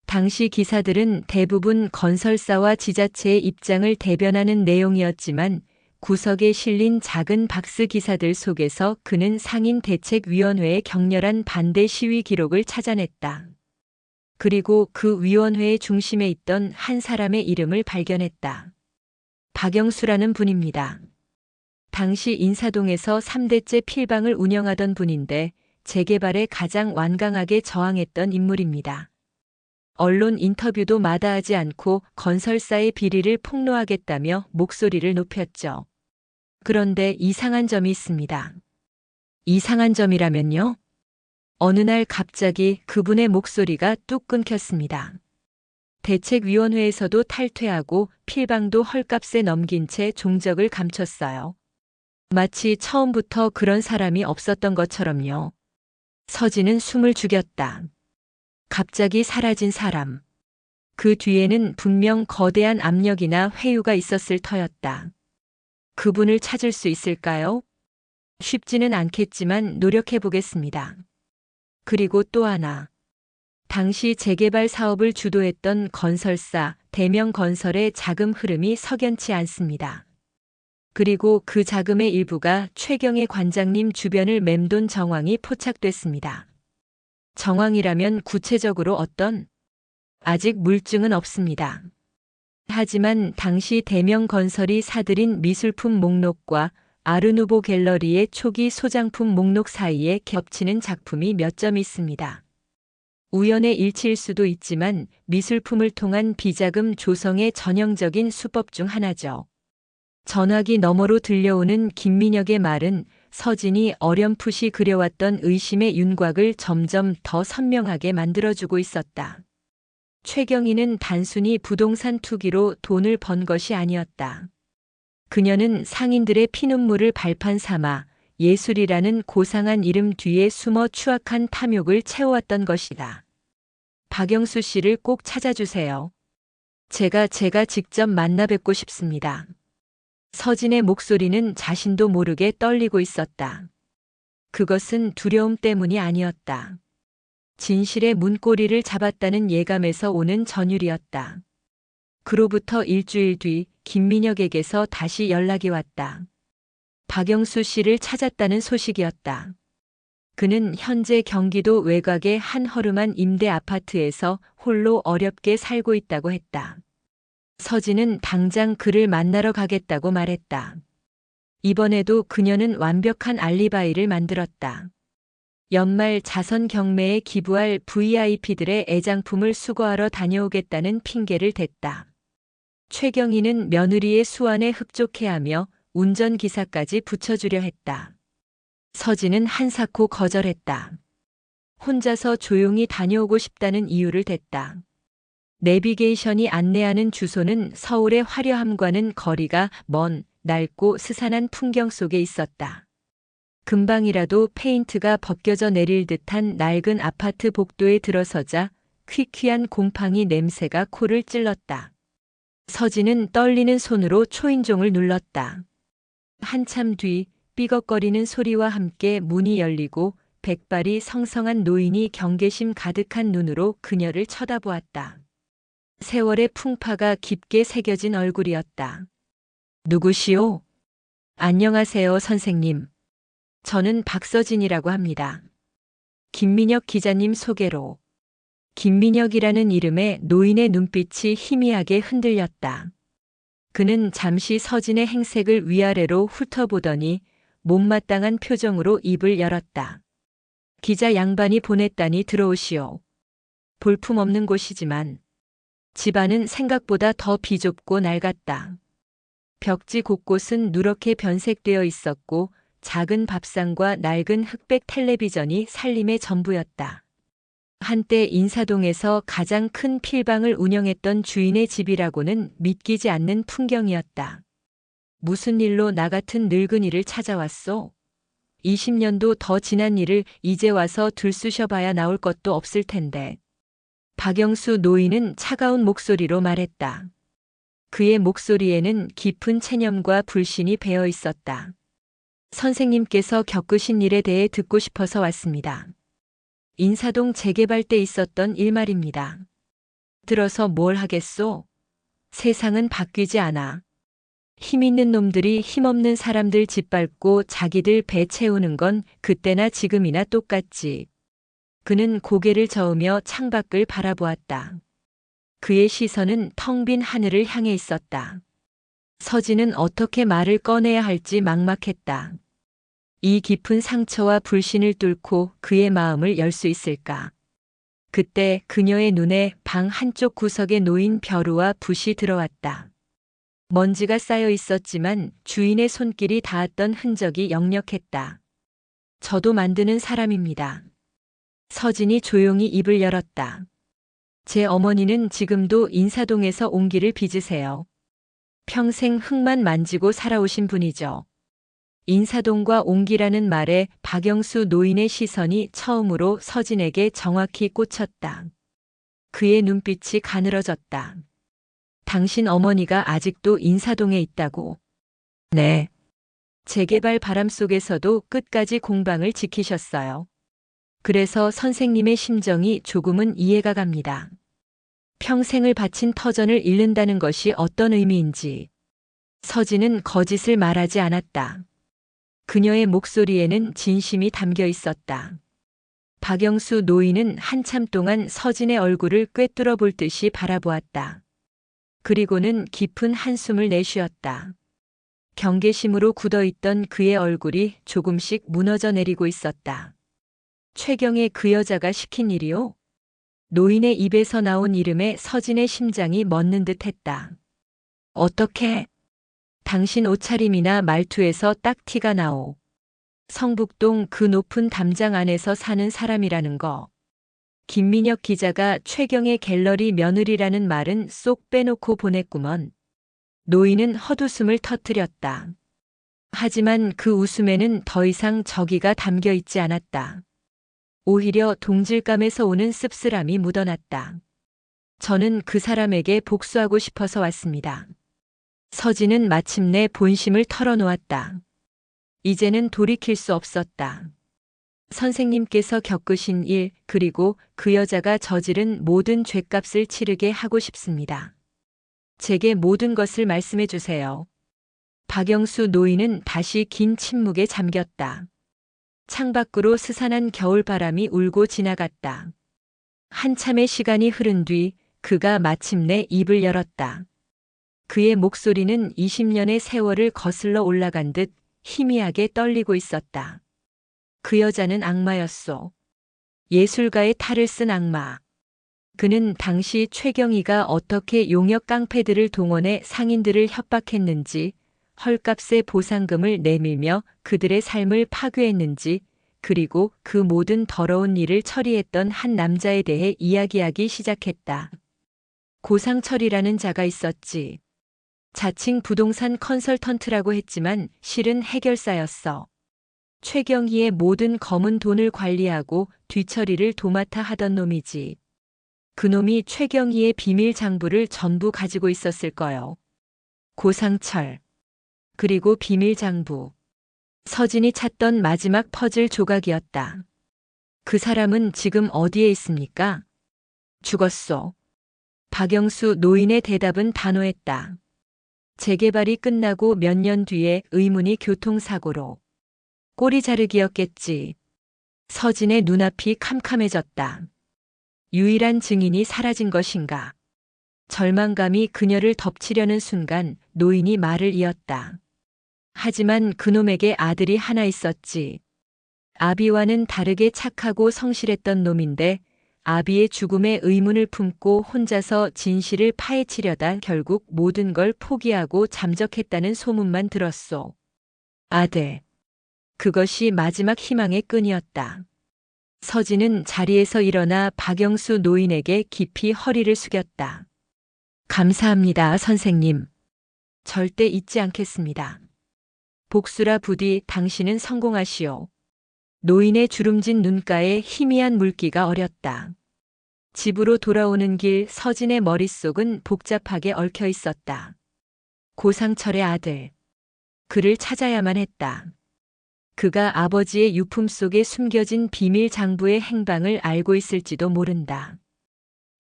Speaker 1: 당시 기사들은 대부분 건설사와 지자체의 입장을 대변하는 내용이었지만 구석에 실린 작은 박스 기사들 속에서 그는 상인대책위원회의 격렬한 반대 시위 기록을 찾아냈다. 그리고 그 위원회의 중심에 있던 한 사람의 이름을 발견했다. 박영수라는 분입니다. 당시 인사동에서 3대째 필방을 운영하던 분인데 재개발에 가장 완강하게 저항했던 인물입니다. 언론 인터뷰도 마다하지 않고 건설사의 비리를 폭로하겠다며 목소리를 높였죠. 그런데 이상한 점이 있습니다. 이상한 점이라면요? 어느 날 갑자기 그분의 목소리가 뚝 끊겼습니다. 대책위원회에서도 탈퇴하고 필방도 헐값에 넘긴 채 종적을 감췄어요. 마치 처음부터 그런 사람이 없었던 것처럼요. 서진은 숨을 죽였다. 갑자기 사라진 사람. 그 뒤에는 분명 거대한 압력이나 회유가 있었을 터였다. 그분을 찾을 수 있을까요? 쉽지는 않겠지만 노력해 보겠습니다. 그리고 또 하나. 당시 재개발 사업을 주도했던 건설사 대명건설의 자금 흐름이 석연치 않습니다. 그리고 그 자금의 일부가 최경애 관장님 주변을 맴돈 정황이 포착됐습니다. 정황이라면 구체적으로 어떤? 아직 물증은 없습니다. 하지만 당시 대명건설이 사들인 미술품 목록과 아르누보 갤러리의 초기 소장품 목록 사이에 겹치는 작품이 몇 점 있습니다. 우연의 일치일 수도 있지만 미술품을 통한 비자금 조성의 전형적인 수법 중 하나죠. 전화기 너머로 들려오는 김민혁의 말은 서진이 어렴풋이 그려왔던 의심의 윤곽을 점점 더 선명하게 만들어주고 있었다. 최경희는 단순히 부동산 투기로 돈을 번 것이 아니었다. 그녀는 상인들의 피눈물을 발판 삼아 예술이라는 고상한 이름 뒤에 숨어 추악한 탐욕을 채워왔던 것이다. 박영수 씨를 꼭 찾아주세요. 제가 직접 만나 뵙고 싶습니다. 서진의 목소리는 자신도 모르게 떨리고 있었다. 그것은 두려움 때문이 아니었다. 진실의 문고리를 잡았다는 예감에서 오는 전율이었다. 그로부터 일주일 뒤 김민혁에게서 다시 연락이 왔다. 박영수 씨를 찾았다는 소식이었다. 그는 현재 경기도 외곽의 한 허름한 임대 아파트에서 홀로 어렵게 살고 있다고 했다. 서진은 당장 그를 만나러 가겠다고 말했다. 이번에도 그녀는 완벽한 알리바이를 만들었다. 연말 자선 경매에 기부할 VIP들의 애장품을 수거하러 다녀오겠다는 핑계를 댔다. 최경희는 며느리의 수완에 흡족해하며 운전기사까지 붙여주려 했다. 서진은 한사코 거절했다. 혼자서 조용히 다녀오고 싶다는 이유를 댔다. 내비게이션이 안내하는 주소는 서울의 화려함과는 거리가 먼 낡고 스산한 풍경 속에 있었다. 금방이라도 페인트가 벗겨져 내릴 듯한 낡은 아파트 복도에 들어서자 퀴퀴한 곰팡이 냄새가 코를 찔렀다. 서진은 떨리는 손으로 초인종을 눌렀다. 한참 뒤 삐걱거리는 소리와 함께 문이 열리고 백발이 성성한 노인이 경계심 가득한 눈으로 그녀를 쳐다보았다. 세월의 풍파가 깊게 새겨진 얼굴이었다. 누구시오? 안녕하세요, 선생님. 저는 박서진이라고 합니다. 김민혁 기자님 소개로. 김민혁이라는 이름에 노인의 눈빛이 희미하게 흔들렸다. 그는 잠시 서진의 행색을 위아래로 훑어보더니 못마땅한 표정으로 입을 열었다. 기자 양반이 보냈다니 들어오시오. 볼품없는 곳이지만 집안은 생각보다 더 비좁고 낡았다. 벽지 곳곳은 누렇게 변색되어 있었고 작은 밥상과 낡은 흑백 텔레비전이 살림의 전부였다. 한때 인사동에서 가장 큰 필방을 운영했던 주인의 집이라고는 믿기지 않는 풍경이었다. 무슨 일로 나 같은 늙은이를 찾아왔소? 20년도 더 지난 일을 이제 와서 들쑤셔봐야 나올 것도 없을 텐데. 박영수 노인은 차가운 목소리로 말했다. 그의 목소리에는 깊은 체념과 불신이 배어 있었다. 선생님께서 겪으신 일에 대해 듣고 싶어서 왔습니다. 인사동 재개발 때 있었던 일 말입니다. 들어서 뭘 하겠소? 세상은 바뀌지 않아. 힘 있는 놈들이 힘없는 사람들 짓밟고 자기들 배 채우는 건 그때나 지금이나 똑같지. 그는 고개를 저으며 창밖을 바라보았다. 그의 시선은 텅 빈 하늘을 향해 있었다. 서진은 어떻게 말을 꺼내야 할지 막막했다. 이 깊은 상처와 불신을 뚫고 그의 마음을 열 수 있을까? 그때 그녀의 눈에 방 한쪽 구석에 놓인 벼루와 붓이 들어왔다. 먼지가 쌓여 있었지만 주인의 손길이 닿았던 흔적이 역력했다. 저도 만드는 사람입니다. 서진이 조용히 입을 열었다. 제 어머니는 지금도 인사동에서 옹기를 빚으세요. 평생 흙만 만지고 살아오신 분이죠. 인사동과 옹기라는 말에 박영수 노인의 시선이 처음으로 서진에게 정확히 꽂혔다. 그의 눈빛이 가늘어졌다. 당신 어머니가 아직도 인사동에 있다고. 네. 재개발 바람 속에서도 끝까지 공방을 지키셨어요. 그래서 선생님의 심정이 조금은 이해가 갑니다. 평생을 바친 터전을 잃는다는 것이 어떤 의미인지. 서진은 거짓을 말하지 않았다. 그녀의 목소리에는 진심이 담겨 있었다. 박영수 노인은 한참 동안 서진의 얼굴을 꿰뚫어 볼 듯이 바라보았다. 그리고는 깊은 한숨을 내쉬었다. 경계심으로 굳어있던 그의 얼굴이 조금씩 무너져 내리고 있었다. 최경의 그 여자가 시킨 일이요? 노인의 입에서 나온 이름에 서진의 심장이 멎는 듯 했다. 어떻게? 당신 옷차림이나 말투에서 딱 티가 나오. 성북동 그 높은 담장 안에서 사는 사람이라는 거. 김민혁 기자가 최경의 갤러리 며느리라는 말은 쏙 빼놓고 보냈구먼. 노인은 헛웃음을 터뜨렸다. 하지만 그 웃음에는 더 이상 저기가 담겨 있지 않았다. 오히려 동질감에서 오는 씁쓸함이 묻어났다. 저는 그 사람에게 복수하고 싶어서 왔습니다. 서진은 마침내 본심을 털어놓았다. 이제는 돌이킬 수 없었다. 선생님께서 겪으신 일, 그리고 그 여자가 저지른 모든 죗값을 치르게 하고 싶습니다. 제게 모든 것을 말씀해 주세요. 박영수 노인은 다시 긴 침묵에 잠겼다. 창밖으로 스산한 겨울바람이 울고 지나갔다. 한참의 시간이 흐른 뒤 그가 마침내 입을 열었다. 그의 목소리는 20년의 세월을 거슬러 올라간 듯 희미하게 떨리고 있었다. 그 여자는 악마였소. 예술가의 탈을 쓴 악마. 그는 당시 최경희가 어떻게 용역 깡패들을 동원해 상인들을 협박했는지, 헐값의 보상금을 내밀며 그들의 삶을 파괴했는지, 그리고 그 모든 더러운 일을 처리했던 한 남자에 대해 이야기하기 시작했다. 고상철이라는 자가 있었지. 자칭 부동산 컨설턴트라고 했지만 실은 해결사였어. 최경희의 모든 검은 돈을 관리하고 뒤처리를 도맡아 하던 놈이지. 그놈이 최경희의 비밀 장부를 전부 가지고 있었을 거요. 고상철. 그리고 비밀 장부. 서진이 찾던 마지막 퍼즐 조각이었다. 그 사람은 지금 어디에 있습니까? 죽었소. 박영수 노인의 대답은 단호했다. 재개발이 끝나고 몇 년 뒤에 의문이 교통사고로. 꼬리 자르기였겠지. 서진의 눈앞이 캄캄해졌다. 유일한 증인이 사라진 것인가. 절망감이 그녀를 덮치려는 순간 노인이 말을 이었다. 하지만 그놈에게 아들이 하나 있었지. 아비와는 다르게 착하고 성실했던 놈인데 아비의 죽음에 의문을 품고 혼자서 진실을 파헤치려다 결국 모든 걸 포기하고 잠적했다는 소문만 들었소. 아들. 그것이 마지막 희망의 끈이었다. 서진은 자리에서 일어나 박영수 노인에게 깊이 허리를 숙였다. 감사합니다, 선생님. 절대 잊지 않겠습니다. 복수라 부디 당신은 성공하시오. 노인의 주름진 눈가에 희미한 물기가 어렸다. 집으로 돌아오는 길 서진의 머릿속은 복잡하게 얽혀 있었다. 고상철의 아들. 그를 찾아야만 했다. 그가 아버지의 유품 속에 숨겨진 비밀 장부의 행방을 알고 있을지도 모른다.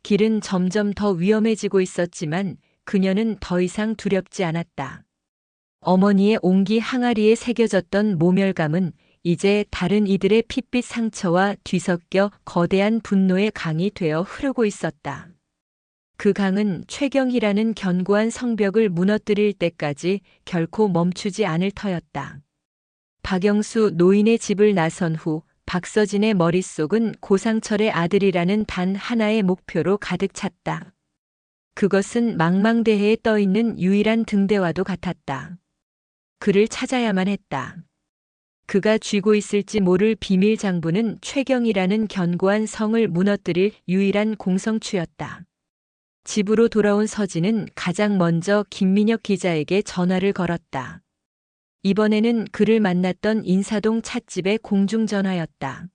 Speaker 1: 길은 점점 더 위험해지고 있었지만 그녀는 더 이상 두렵지 않았다. 어머니의 옹기 항아리에 새겨졌던 모멸감은 이제 다른 이들의 핏빛 상처와 뒤섞여 거대한 분노의 강이 되어 흐르고 있었다. 그 강은 최경이라는 견고한 성벽을 무너뜨릴 때까지 결코 멈추지 않을 터였다. 박영수 노인의 집을 나선 후 박서진의 머릿속은 고상철의 아들이라는 단 하나의 목표로 가득 찼다. 그것은 망망대해에 떠있는 유일한 등대와도 같았다. 그를 찾아야만 했다. 그가 쥐고 있을지 모를 비밀 장부는 최경이라는 견고한 성을 무너뜨릴 유일한 공성추였다. 집으로 돌아온 서진은 가장 먼저 김민혁 기자에게 전화를 걸었다. 이번에는 그를 만났던 인사동 찻집의 공중전화였다.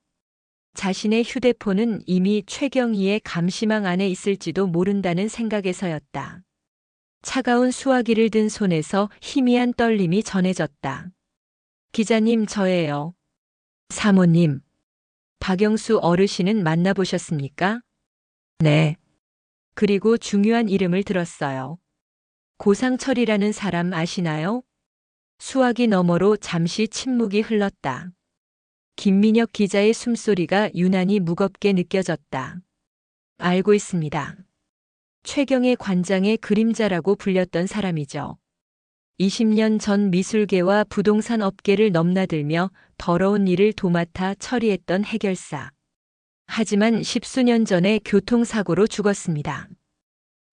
Speaker 1: 자신의 휴대폰은 이미 최경희의 감시망 안에 있을지도 모른다는 생각에서였다. 차가운 수화기를 든 손에서 희미한 떨림이 전해졌다. 기자님, 저예요. 사모님. 박영수 어르신은 만나보셨습니까? 네. 그리고 중요한 이름을 들었어요. 고상철이라는 사람 아시나요? 수화기 너머로 잠시 침묵이 흘렀다. 김민혁 기자의 숨소리가 유난히 무겁게 느껴졌다. 알고 있습니다. 최경의 관장의 그림자라고 불렸던 사람이죠. 20년 전 미술계와 부동산 업계를 넘나들며 더러운 일을 도맡아 처리했던 해결사. 하지만 10수년 전에 교통사고로 죽었습니다.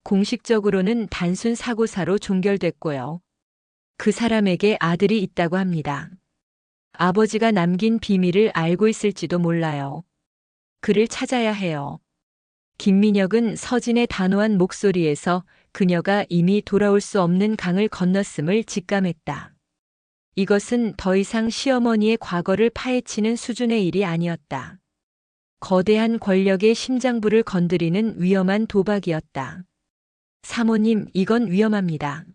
Speaker 1: 공식적으로는 단순 사고사로 종결됐고요. 그 사람에게 아들이 있다고 합니다. 아버지가 남긴 비밀을 알고 있을지도 몰라요. 그를 찾아야 해요. 김민혁은 서진의 단호한 목소리에서 그녀가 이미 돌아올 수 없는 강을 건넜음을 직감했다. 이것은 더 이상 시어머니의 과거를 파헤치는 수준의 일이 아니었다. 거대한 권력의 심장부를 건드리는 위험한 도박이었다. 사모님, 이건 위험합니다.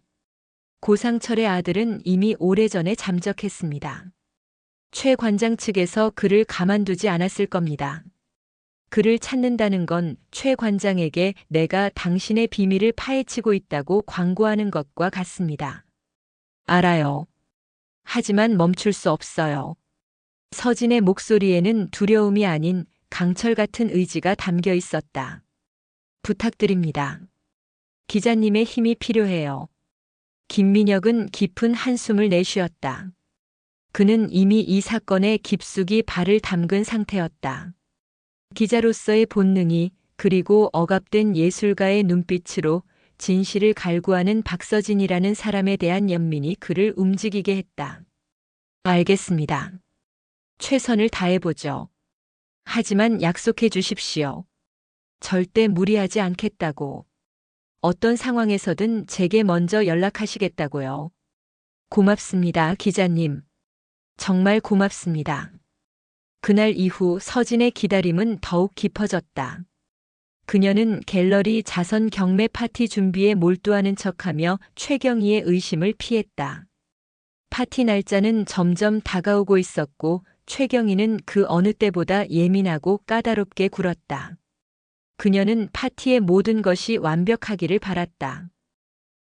Speaker 1: 고상철의 아들은 이미 오래전에 잠적했습니다. 최 관장 측에서 그를 가만두지 않았을 겁니다. 그를 찾는다는 건 최 관장에게 내가 당신의 비밀을 파헤치고 있다고 광고하는 것과 같습니다. 알아요. 하지만 멈출 수 없어요. 서진의 목소리에는 두려움이 아닌 강철 같은 의지가 담겨 있었다. 부탁드립니다. 기자님의 힘이 필요해요. 김민혁은 깊은 한숨을 내쉬었다. 그는 이미 이 사건에 깊숙이 발을 담근 상태였다. 기자로서의 본능이 그리고 억압된 예술가의 눈빛으로 진실을 갈구하는 박서진이라는 사람에 대한 연민이 그를 움직이게 했다. 알겠습니다. 최선을 다해보죠. 하지만 약속해 주십시오. 절대 무리하지 않겠다고. 어떤 상황에서든 제게 먼저 연락하시겠다고요. 고맙습니다, 기자님. 정말 고맙습니다. 그날 이후 서진의 기다림은 더욱 깊어졌다. 그녀는 갤러리 자선 경매 파티 준비에 몰두하는 척하며 최경희의 의심을 피했다. 파티 날짜는 점점 다가오고 있었고 최경희는 그 어느 때보다 예민하고 까다롭게 굴었다. 그녀는 파티의 모든 것이 완벽하기를 바랐다.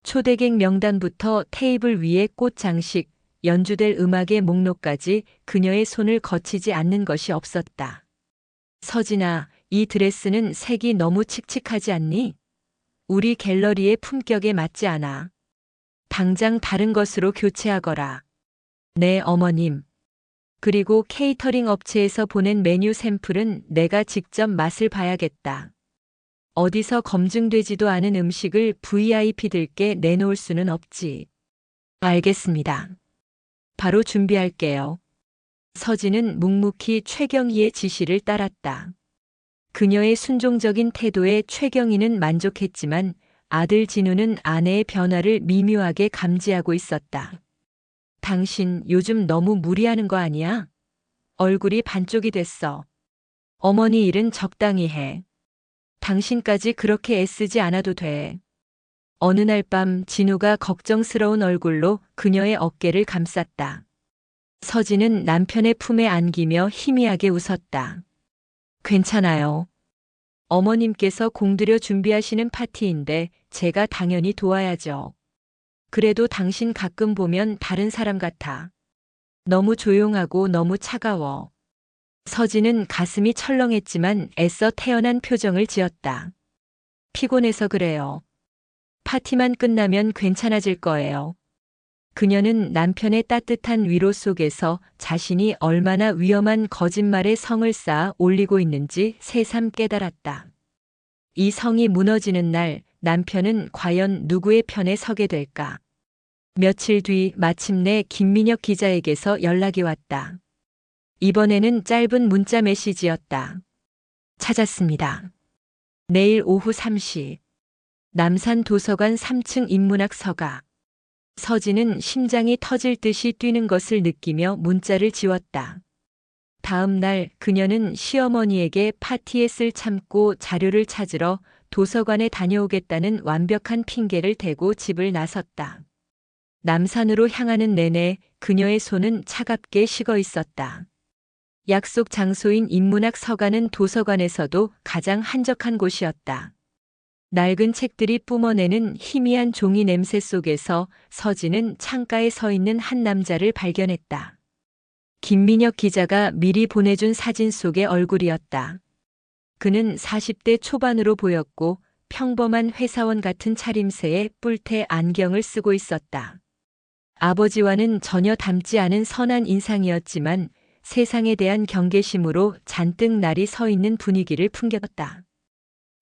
Speaker 1: 초대객 명단부터 테이블 위의 꽃 장식, 연주될 음악의 목록까지 그녀의 손을 거치지 않는 것이 없었다. 서진아, 이 드레스는 색이 너무 칙칙하지 않니? 우리 갤러리의 품격에 맞지 않아. 당장 다른 것으로 교체하거라. 네, 어머님. 그리고 케이터링 업체에서 보낸 메뉴 샘플은 내가 직접 맛을 봐야겠다. 어디서 검증되지도 않은 음식을 VIP들께 내놓을 수는 없지. 알겠습니다. 바로 준비할게요. 서진은 묵묵히 최경희의 지시를 따랐다. 그녀의 순종적인 태도에 최경희는 만족했지만 아들 진우는 아내의 변화를 미묘하게 감지하고 있었다. 당신 요즘 너무 무리하는 거 아니야? 얼굴이 반쪽이 됐어. 어머니 일은 적당히 해. 당신까지 그렇게 애쓰지 않아도 돼. 어느 날 밤 진우가 걱정스러운 얼굴로 그녀의 어깨를 감쌌다. 서진은 남편의 품에 안기며 희미하게 웃었다. 괜찮아요. 어머님께서 공들여 준비하시는 파티인데 제가 당연히 도와야죠. 그래도 당신 가끔 보면 다른 사람 같아. 너무 조용하고 너무 차가워. 서진은 가슴이 철렁했지만 애써 태연한 표정을 지었다. 피곤해서 그래요. 파티만 끝나면 괜찮아질 거예요. 그녀는 남편의 따뜻한 위로 속에서 자신이 얼마나 위험한 거짓말에 성을 쌓아 올리고 있는지 새삼 깨달았다. 이 성이 무너지는 날 남편은 과연 누구의 편에 서게 될까? 며칠 뒤 마침내 김민혁 기자에게서 연락이 왔다. 이번에는 짧은 문자 메시지였다. 찾았습니다. 내일 오후 3시. 남산 도서관 3층 인문학 서가. 서진은 심장이 터질 듯이 뛰는 것을 느끼며 문자를 지웠다. 다음 날 그녀는 시어머니에게 파티에 쓸 참고 자료를 찾으러 도서관에 다녀오겠다는 완벽한 핑계를 대고 집을 나섰다. 남산으로 향하는 내내 그녀의 손은 차갑게 식어 있었다. 약속 장소인 인문학 서가는 도서관에서도 가장 한적한 곳이었다. 낡은 책들이 뿜어내는 희미한 종이 냄새 속에서 서진은 창가에 서 있는 한 남자를 발견했다. 김민혁 기자가 미리 보내준 사진 속의 얼굴이었다. 그는 40대 초반으로 보였고 평범한 회사원 같은 차림새에 뿔테 안경을 쓰고 있었다. 아버지와는 전혀 닮지 않은 선한 인상이었지만 세상에 대한 경계심으로 잔뜩 날이 서 있는 분위기를 풍겼다.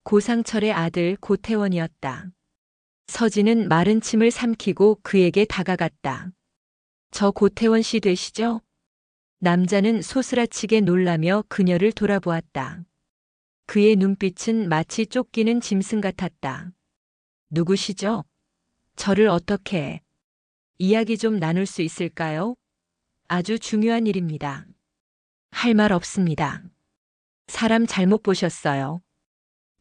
Speaker 1: 고상철의 아들 고태원이었다. 서진은 마른 침을 삼키고 그에게 다가갔다. 저 고태원 씨 되시죠? 남자는 소스라치게 놀라며 그녀를 돌아보았다. 그의 눈빛은 마치 쫓기는 짐승 같았다. 누구시죠? 저를 어떻게... 이야기 좀 나눌 수 있을까요? 아주 중요한 일입니다. 할 말 없습니다. 사람 잘못 보셨어요.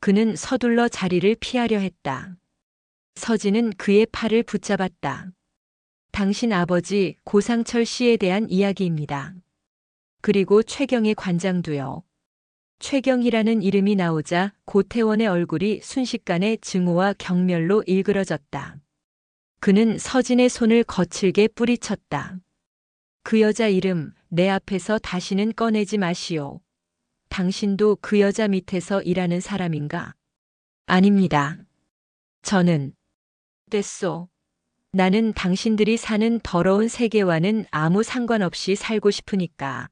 Speaker 1: 그는 서둘러 자리를 피하려 했다. 서진은 그의 팔을 붙잡았다. 당신 아버지 고상철 씨에 대한 이야기입니다. 그리고 최경의 관장도요. 최경이라는 이름이 나오자 고태원의 얼굴이 순식간에 증오와 경멸로 일그러졌다. 그는 서진의 손을 거칠게 뿌리쳤다. 그 여자 이름 내 앞에서 다시는 꺼내지 마시오. 당신도 그 여자 밑에서 일하는 사람인가? 아닙니다. 저는 됐소. 나는 당신들이 사는 더러운 세계와는 아무 상관없이 살고 싶으니까.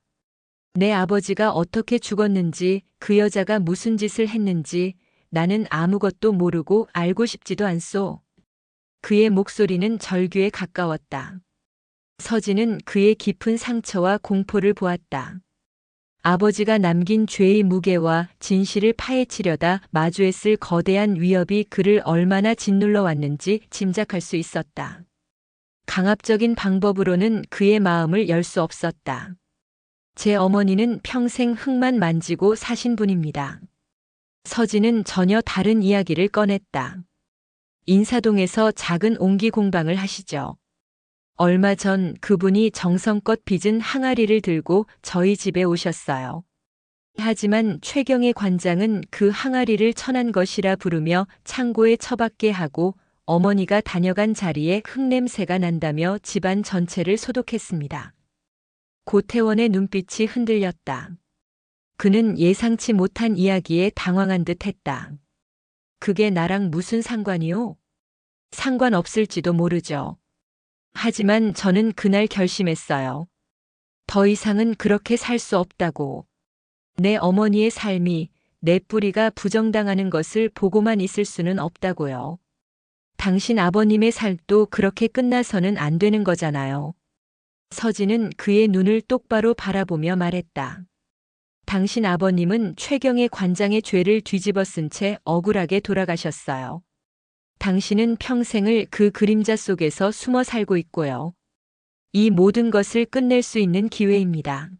Speaker 1: 내 아버지가 어떻게 죽었는지, 그 여자가 무슨 짓을 했는지 나는 아무것도 모르고 알고 싶지도 않소. 그의 목소리는 절규에 가까웠다. 서진은 그의 깊은 상처와 공포를 보았다. 아버지가 남긴 죄의 무게와 진실을 파헤치려다 마주했을 거대한 위협이 그를 얼마나 짓눌러 왔는지 짐작할 수 있었다. 강압적인 방법으로는 그의 마음을 열 수 없었다. 제 어머니는 평생 흙만 만지고 사신 분입니다. 서진은 전혀 다른 이야기를 꺼냈다. 인사동에서 작은 옹기 공방을 하시죠. 얼마 전 그분이 정성껏 빚은 항아리를 들고 저희 집에 오셨어요. 하지만 최경의 관장은 그 항아리를 천한 것이라 부르며 창고에 처박게 하고 어머니가 다녀간 자리에 흙냄새가 난다며 집안 전체를 소독했습니다. 고태원의 눈빛이 흔들렸다. 그는 예상치 못한 이야기에 당황한 듯 했다. 그게 나랑 무슨 상관이요? 상관없을지도 모르죠. 하지만 저는 그날 결심했어요. 더 이상은 그렇게 살 수 없다고. 내 어머니의 삶이, 내 뿌리가 부정당하는 것을 보고만 있을 수는 없다고요. 당신 아버님의 삶도 그렇게 끝나서는 안 되는 거잖아요. 서진은 그의 눈을 똑바로 바라보며 말했다. 당신 아버님은 최경의 관장의 죄를 뒤집어 쓴 채 억울하게 돌아가셨어요. 당신은 평생을 그 그림자 속에서 숨어 살고 있고요. 이 모든 것을 끝낼 수 있는 기회입니다.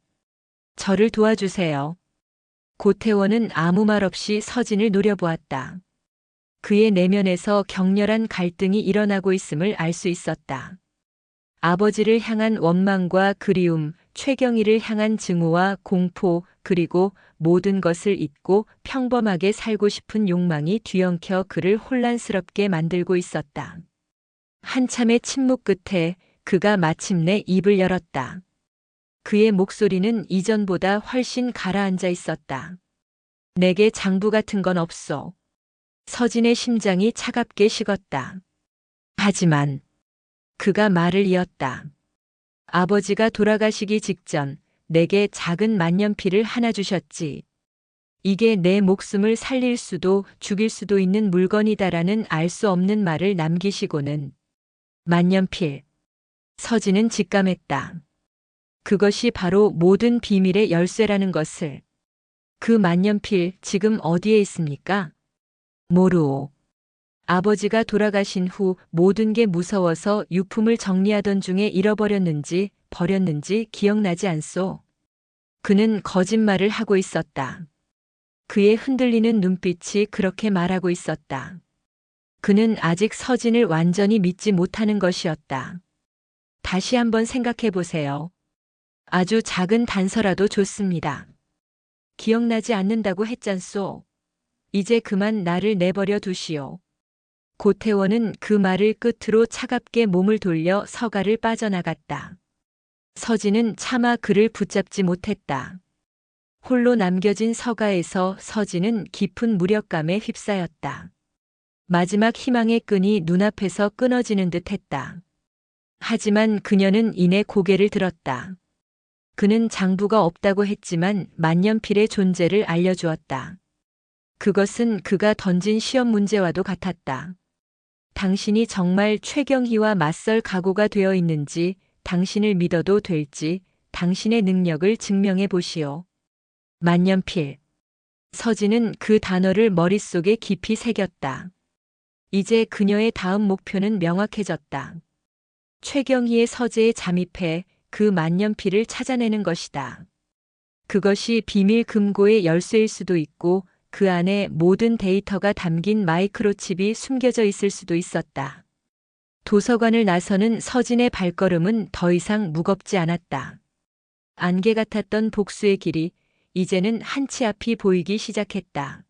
Speaker 1: 저를 도와주세요. 고태원은 아무 말 없이 서진을 노려보았다. 그의 내면에서 격렬한 갈등이 일어나고 있음을 알 수 있었다. 아버지를 향한 원망과 그리움, 최경희를 향한 증오와 공포, 그리고 모든 것을 잊고 평범하게 살고 싶은 욕망이 뒤엉켜 그를 혼란스럽게 만들고 있었다. 한참의 침묵 끝에 그가 마침내 입을 열었다. 그의 목소리는 이전보다 훨씬 가라앉아 있었다. 내게 장부 같은 건 없어. 서진의 심장이 차갑게 식었다. 하지만 그가 말을 이었다. 아버지가 돌아가시기 직전 내게 작은 만년필을 하나 주셨지. 이게 내 목숨을 살릴 수도 죽일 수도 있는 물건이다라는 알 수 없는 말을 남기시고는 만년필. 서진은 직감했다. 그것이 바로 모든 비밀의 열쇠라는 것을. 그 만년필 지금 어디에 있습니까? 모르오. 아버지가 돌아가신 후 모든 게 무서워서 유품을 정리하던 중에 잃어버렸는지 버렸는지 기억나지 않소. 그는 거짓말을 하고 있었다. 그의 흔들리는 눈빛이 그렇게 말하고 있었다. 그는 아직 서진을 완전히 믿지 못하는 것이었다. 다시 한번 생각해 보세요. 아주 작은 단서라도 좋습니다. 기억나지 않는다고 했잖소. 이제 그만 나를 내버려 두시오. 고태원은 그 말을 끝으로 차갑게 몸을 돌려 서가를 빠져나갔다. 서진은 차마 그를 붙잡지 못했다. 홀로 남겨진 서가에서 서진은 깊은 무력감에 휩싸였다. 마지막 희망의 끈이 눈앞에서 끊어지는 듯 했다. 하지만 그녀는 이내 고개를 들었다. 그는 장부가 없다고 했지만 만년필의 존재를 알려주었다. 그것은 그가 던진 시험 문제와도 같았다. 당신이 정말 최경희와 맞설 각오가 되어 있는지, 당신을 믿어도 될지, 당신의 능력을 증명해 보시오. 만년필. 서진은 그 단어를 머릿속에 깊이 새겼다. 이제 그녀의 다음 목표는 명확해졌다. 최경희의 서재에 잠입해 그 만년필을 찾아내는 것이다. 그것이 비밀 금고의 열쇠일 수도 있고 그 안에 모든 데이터가 담긴 마이크로칩이 숨겨져 있을 수도 있었다. 도서관을 나서는 서진의 발걸음은 더 이상 무겁지 않았다. 안개 같았던 복수의 길이 이제는 한치 앞이 보이기 시작했다.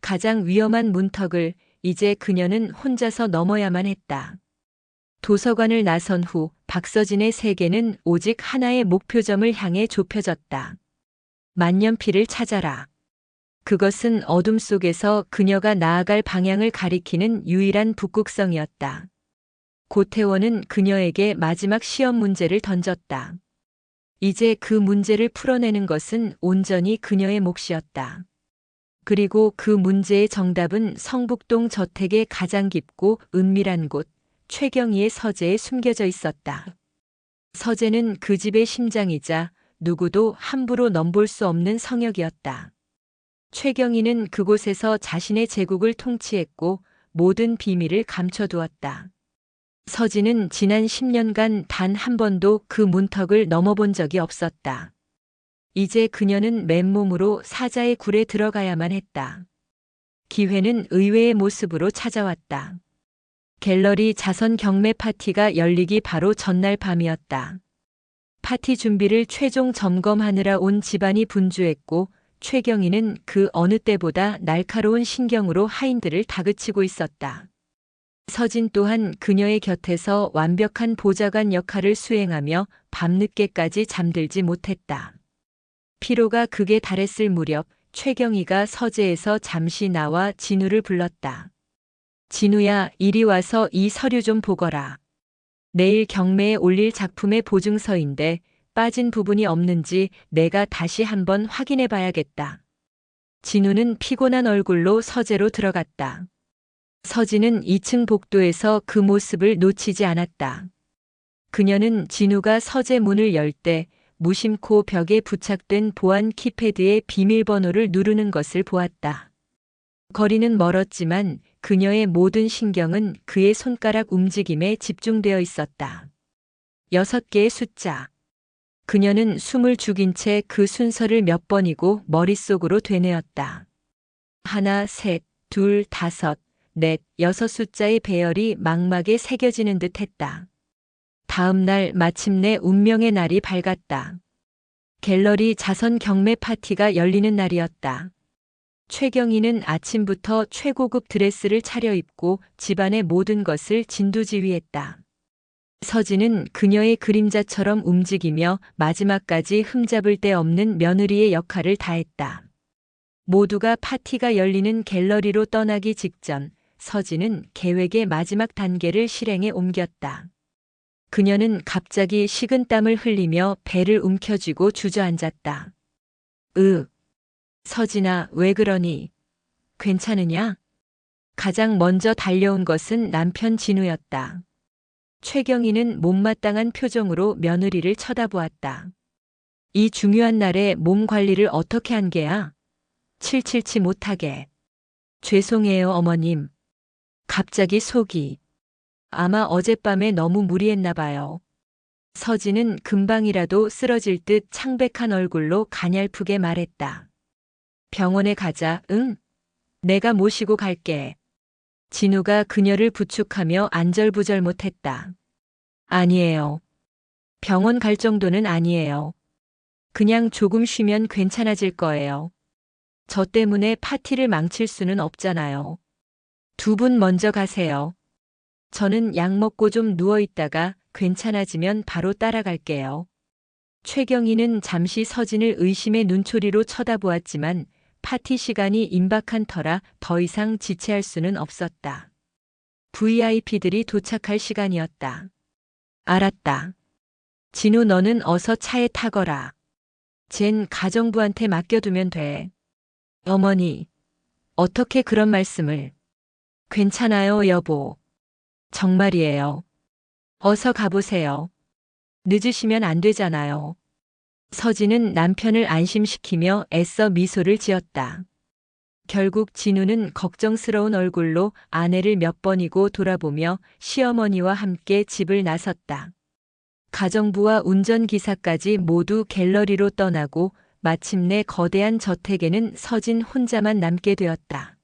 Speaker 1: 가장 위험한 문턱을 이제 그녀는 혼자서 넘어야만 했다. 도서관을 나선 후 박서진의 세계는 오직 하나의 목표점을 향해 좁혀졌다. 만년필을 찾아라. 그것은 어둠 속에서 그녀가 나아갈 방향을 가리키는 유일한 북극성이었다. 고태원은 그녀에게 마지막 시험 문제를 던졌다. 이제 그 문제를 풀어내는 것은 온전히 그녀의 몫이었다. 그리고 그 문제의 정답은 성북동 저택의 가장 깊고 은밀한 곳, 최경희의 서재에 숨겨져 있었다. 서재는 그 집의 심장이자 누구도 함부로 넘볼 수 없는 성역이었다. 최경희는 그곳에서 자신의 제국을 통치했고 모든 비밀을 감춰두었다. 서진은 지난 10년간 단 한 번도 그 문턱을 넘어본 적이 없었다. 이제 그녀는 맨몸으로 사자의 굴에 들어가야만 했다. 기회는 의외의 모습으로 찾아왔다. 갤러리 자선 경매 파티가 열리기 바로 전날 밤이었다. 파티 준비를 최종 점검하느라 온 집안이 분주했고 최경희는 그 어느 때보다 날카로운 신경으로 하인들을 다그치고 있었다. 서진 또한 그녀의 곁에서 완벽한 보좌관 역할을 수행하며 밤늦게까지 잠들지 못했다. 피로가 극에 달했을 무렵 최경희가 서재에서 잠시 나와 진우를 불렀다. 진우야, 이리 와서 이 서류 좀 보거라. 내일 경매에 올릴 작품의 보증서인데 빠진 부분이 없는지 내가 다시 한번 확인해 봐야겠다. 진우는 피곤한 얼굴로 서재로 들어갔다. 서진은 2층 복도에서 그 모습을 놓치지 않았다. 그녀는 진우가 서재 문을 열 때 무심코 벽에 부착된 보안 키패드의 비밀번호를 누르는 것을 보았다. 거리는 멀었지만 그녀의 모든 신경은 그의 손가락 움직임에 집중되어 있었다. 6개의 숫자. 그녀는 숨을 죽인 채 그 순서를 몇 번이고 머릿속으로 되뇌었다. 1, 셋, 2, 5, 넷, 여섯 숫자의 배열이 망막에 새겨지는 듯 했다. 다음 날 마침내 운명의 날이 밝았다. 갤러리 자선 경매 파티가 열리는 날이었다. 최경희는 아침부터 최고급 드레스를 차려입고 집안의 모든 것을 진두지휘했다. 서진은 그녀의 그림자처럼 움직이며 마지막까지 흠잡을 데 없는 며느리의 역할을 다했다. 모두가 파티가 열리는 갤러리로 떠나기 직전 서진은 계획의 마지막 단계를 실행에 옮겼다. 그녀는 갑자기 식은땀을 흘리며 배를 움켜쥐고 주저앉았다. 서진아, 왜 그러니? 괜찮으냐? 가장 먼저 달려온 것은 남편 진우였다. 최경희는 못마땅한 표정으로 며느리를 쳐다보았다. 이 중요한 날에 몸 관리를 어떻게 한 게야? 칠칠치 못하게. 죄송해요, 어머님. 갑자기 속이. 아마 어젯밤에 너무 무리했나 봐요. 서진은 금방이라도 쓰러질 듯 창백한 얼굴로 가냘프게 말했다. 병원에 가자, 응? 내가 모시고 갈게. 진우가 그녀를 부축하며 안절부절 못했다. 아니에요. 병원 갈 정도는 아니에요. 그냥 조금 쉬면 괜찮아질 거예요. 저 때문에 파티를 망칠 수는 없잖아요. 두 분 먼저 가세요. 저는 약 먹고 좀 누워있다가 괜찮아지면 바로 따라갈게요. 최경희는 잠시 서진을 의심의 눈초리로 쳐다보았지만 파티 시간이 임박한 터라 더 이상 지체할 수는 없었다. VIP들이 도착할 시간이었다. 알았다. 진우, 너는 어서 차에 타거라. 쟨 가정부한테 맡겨두면 돼. 어머니, 어떻게 그런 말씀을. 괜찮아요, 여보. 정말이에요. 어서 가보세요. 늦으시면 안 되잖아요. 서진은 남편을 안심시키며 애써 미소를 지었다. 결국 진우는 걱정스러운 얼굴로 아내를 몇 번이고 돌아보며 시어머니와 함께 집을 나섰다. 가정부와 운전기사까지 모두 갤러리로 떠나고 마침내 거대한 저택에는 서진 혼자만 남게 되었다.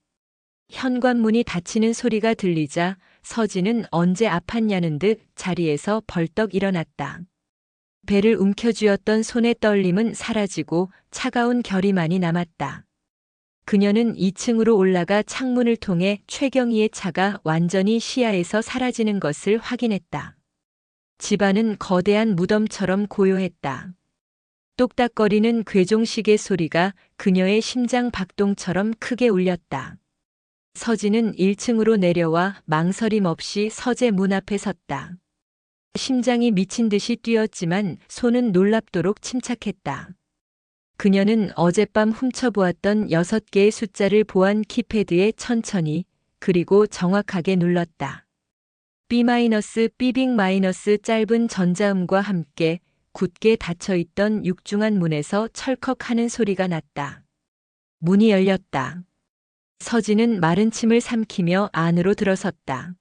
Speaker 1: 현관문이 닫히는 소리가 들리자 서진은 언제 아팠냐는 듯 자리에서 벌떡 일어났다. 배를 움켜쥐었던 손의 떨림은 사라지고 차가운 결의만이 남았다. 그녀는 2층으로 올라가 창문을 통해 최경희의 차가 완전히 시야에서 사라지는 것을 확인했다. 집안은 거대한 무덤처럼 고요했다. 똑딱거리는 괴종시계 소리가 그녀의 심장 박동처럼 크게 울렸다. 서진은 1층으로 내려와 망설임 없이 서재 문 앞에 섰다. 심장이 미친 듯이 뛰었지만 손은 놀랍도록 침착했다. 그녀는 어젯밤 훔쳐보았던 6개의 숫자를 보안 키패드에 천천히 그리고 정확하게 눌렀다. B-삐빅- 짧은 전자음과 함께 굳게 닫혀있던 육중한 문에서 철컥 하는 소리가 났다. 문이 열렸다. 서진은 마른 침을 삼키며 안으로 들어섰다.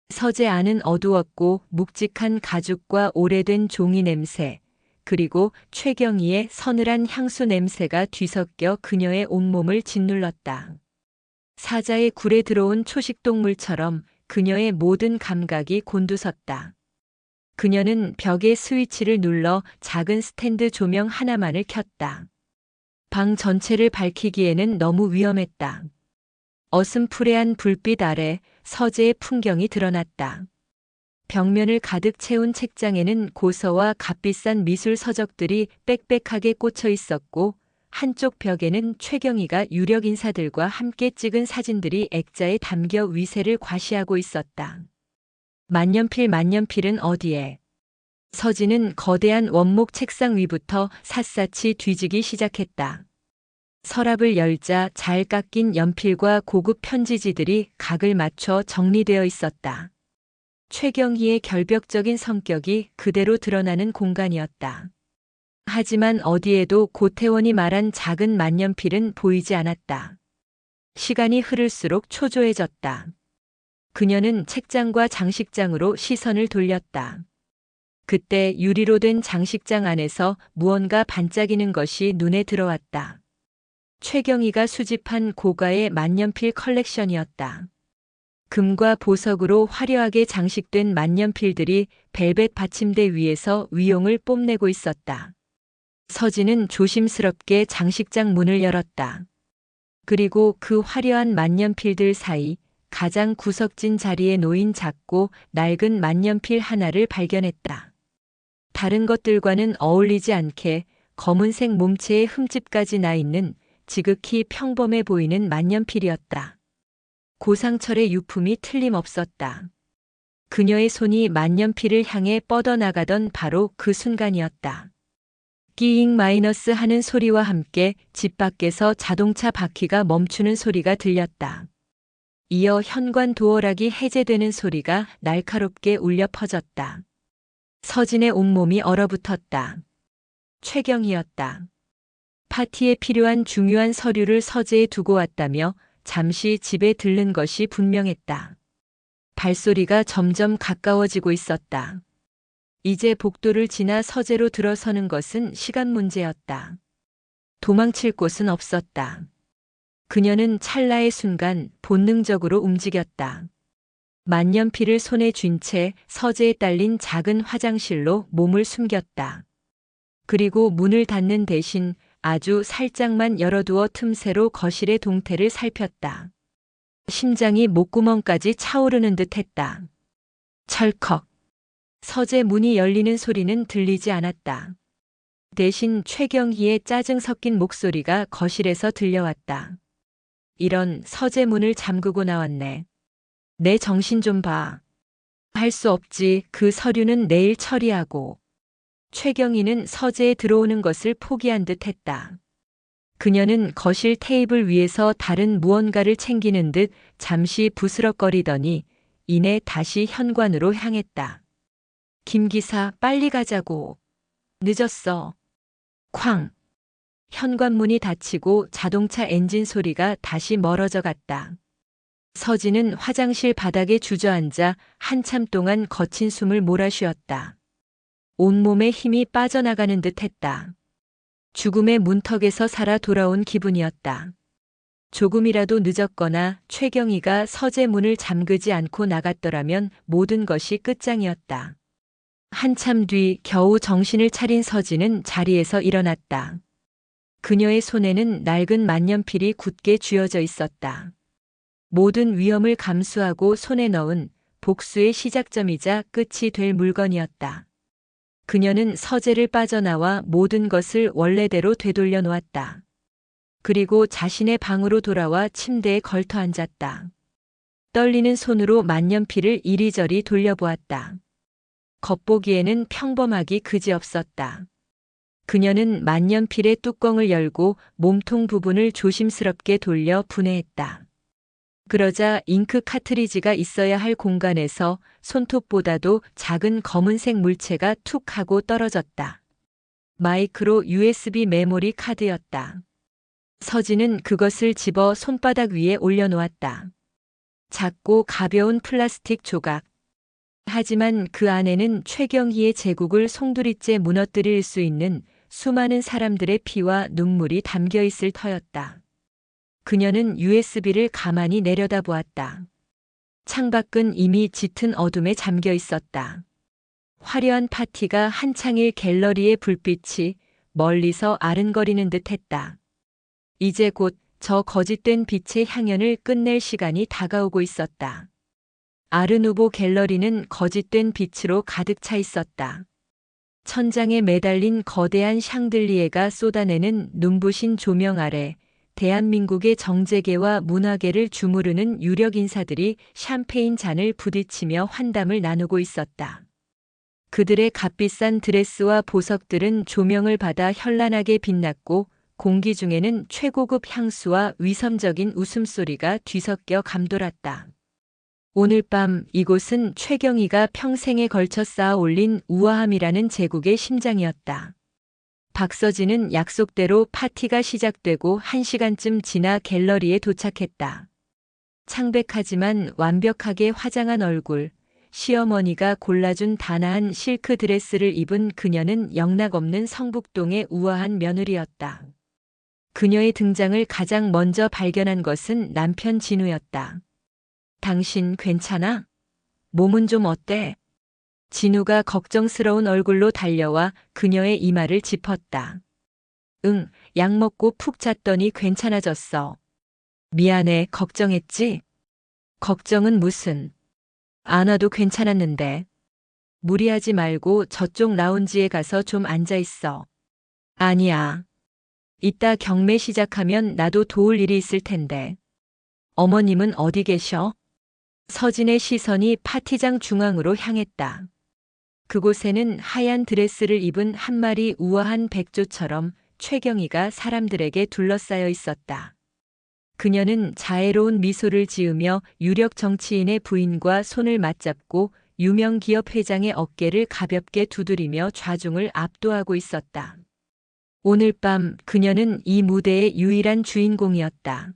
Speaker 1: 서재 안은 어두웠고 묵직한 가죽과 오래된 종이 냄새, 그리고 최경희의 서늘한 향수 냄새가 뒤섞여 그녀의 온몸을 짓눌렀다. 사자의 굴에 들어온 초식동물처럼 그녀의 모든 감각이 곤두섰다. 그녀는 벽에 스위치를 눌러 작은 스탠드 조명 하나만을 켰다. 방 전체를 밝히기에는 너무 위험했다. 어슴푸레한 불빛 아래 서재의 풍경이 드러났다. 벽면을 가득 채운 책장에는 고서와 값비싼 미술 서적들이 빽빽하게 꽂혀 있었고 한쪽 벽에는 최경희가 유력 인사들과 함께 찍은 사진들이 액자에 담겨 위세를 과시하고 있었다. 만년필은 어디에? 서진은 거대한 원목 책상 위부터 샅샅이 뒤지기 시작했다. 서랍을 열자 잘 깎인 연필과 고급 편지지들이 각을 맞춰 정리되어 있었다. 최경희의 결벽적인 성격이 그대로 드러나는 공간이었다. 하지만 어디에도 고태원이 말한 작은 만년필은 보이지 않았다. 시간이 흐를수록 초조해졌다. 그녀는 책장과 장식장으로 시선을 돌렸다. 그때 유리로 된 장식장 안에서 무언가 반짝이는 것이 눈에 들어왔다. 최경희가 수집한 고가의 만년필 컬렉션이었다. 금과 보석으로 화려하게 장식된 만년필들이 벨벳 받침대 위에서 위용을 뽐내고 있었다. 서진은 조심스럽게 장식장 문을 열었다. 그리고 그 화려한 만년필들 사이 가장 구석진 자리에 놓인 작고 낡은 만년필 하나를 발견했다. 다른 것들과는 어울리지 않게 검은색 몸체에 흠집까지 나 있는 지극히 평범해 보이는 만년필이었다. 고상철의 유품이 틀림없었다. 그녀의 손이 만년필을 향해 뻗어나가던 바로 그 순간이었다. 끼잉 마이너스 하는 소리와 함께 집 밖에서 자동차 바퀴가 멈추는 소리가 들렸다. 이어 현관 도어락이 해제되는 소리가 날카롭게 울려 퍼졌다. 서진의 온몸이 얼어붙었다. 최경이었다. 파티에 필요한 중요한 서류를 서재에 두고 왔다며 잠시 집에 들른 것이 분명했다. 발소리가 점점 가까워지고 있었다. 이제 복도를 지나 서재로 들어서는 것은 시간 문제였다. 도망칠 곳은 없었다. 그녀는 찰나의 순간 본능적으로 움직였다. 만년필을 손에 쥔 채 서재에 딸린 작은 화장실로 몸을 숨겼다. 그리고 문을 닫는 대신 아주 살짝만 열어두어 틈새로 거실의 동태를 살폈다. 심장이 목구멍까지 차오르는 듯 했다. 철컥. 서재 문이 열리는 소리는 들리지 않았다. 대신 최경희의 짜증 섞인 목소리가 거실에서 들려왔다. 이런, 서재 문을 잠그고 나왔네. 내 정신 좀 봐. 할 수 없지. 그 서류는 내일 처리하고. 최경희는 서재에 들어오는 것을 포기한 듯 했다. 그녀는 거실 테이블 위에서 다른 무언가를 챙기는 듯 잠시 부스럭거리더니 이내 다시 현관으로 향했다. 김 기사, 빨리 가자고. 늦었어. 쾅. 현관문이 닫히고 자동차 엔진 소리가 다시 멀어져 갔다. 서진은 화장실 바닥에 주저앉아 한참 동안 거친 숨을 몰아쉬었다. 온몸에 힘이 빠져나가는 듯 했다. 죽음의 문턱에서 살아 돌아온 기분이었다. 조금이라도 늦었거나 최경희가 서재 문을 잠그지 않고 나갔더라면 모든 것이 끝장이었다. 한참 뒤 겨우 정신을 차린 서진은 자리에서 일어났다. 그녀의 손에는 낡은 만년필이 굳게 쥐어져 있었다. 모든 위험을 감수하고 손에 넣은 복수의 시작점이자 끝이 될 물건이었다. 그녀는 서재를 빠져나와 모든 것을 원래대로 되돌려 놓았다. 그리고 자신의 방으로 돌아와 침대에 걸터 앉았다. 떨리는 손으로 만년필을 이리저리 돌려보았다. 겉보기에는 평범하기 그지없었다. 그녀는 만년필의 뚜껑을 열고 몸통 부분을 조심스럽게 돌려 분해했다. 그러자 잉크 카트리지가 있어야 할 공간에서 손톱보다도 작은 검은색 물체가 툭 하고 떨어졌다. 마이크로 USB 메모리 카드였다. 서진은 그것을 집어 손바닥 위에 올려놓았다. 작고 가벼운 플라스틱 조각. 하지만 그 안에는 최경희의 제국을 송두리째 무너뜨릴 수 있는 수많은 사람들의 피와 눈물이 담겨 있을 터였다. 그녀는 USB를 가만히 내려다보았다. 창밖은 이미 짙은 어둠에 잠겨 있었다. 화려한 파티가 한창일 갤러리의 불빛이 멀리서 아른거리는 듯 했다. 이제 곧 저 거짓된 빛의 향연을 끝낼 시간이 다가오고 있었다. 아르누보 갤러리는 거짓된 빛으로 가득 차 있었다. 천장에 매달린 거대한 샹들리에가 쏟아내는 눈부신 조명 아래 대한민국의 정재계와 문화계를 주무르는 유력 인사들이 샴페인 잔을 부딪히며 환담을 나누고 있었다. 그들의 값비싼 드레스와 보석들은 조명을 받아 현란하게 빛났고 공기 중에는 최고급 향수와 위섬적인 웃음소리가 뒤섞여 감돌았다. 오늘 밤 이곳은 최경희가 평생에 걸쳐 쌓아 올린 우아함이라는 제국의 심장이었다. 박서진은 약속대로 파티가 시작되고 1시간쯤 지나 갤러리에 도착했다. 창백하지만 완벽하게 화장한 얼굴, 시어머니가 골라준 단아한 실크 드레스를 입은 그녀는 영락없는 성북동의 우아한 며느리였다. 그녀의 등장을 가장 먼저 발견한 것은 남편 진우였다. 당신 괜찮아? 몸은 좀 어때? 진우가 걱정스러운 얼굴로 달려와 그녀의 이마를 짚었다. 응, 약 먹고 푹 잤더니 괜찮아졌어. 미안해, 걱정했지? 걱정은 무슨. 안 와도 괜찮았는데. 무리하지 말고 저쪽 라운지에 가서 좀 앉아 있어. 아니야. 이따 경매 시작하면 나도 도울 일이 있을 텐데. 어머님은 어디 계셔? 서진의 시선이 파티장 중앙으로 향했다. 그곳에는 하얀 드레스를 입은 한 마리 우아한 백조처럼 최경희가 사람들에게 둘러싸여 있었다. 그녀는 자애로운 미소를 지으며 유력 정치인의 부인과 손을 맞잡고 유명 기업 회장의 어깨를 가볍게 두드리며 좌중을 압도하고 있었다. 오늘 밤 그녀는 이 무대의 유일한 주인공이었다.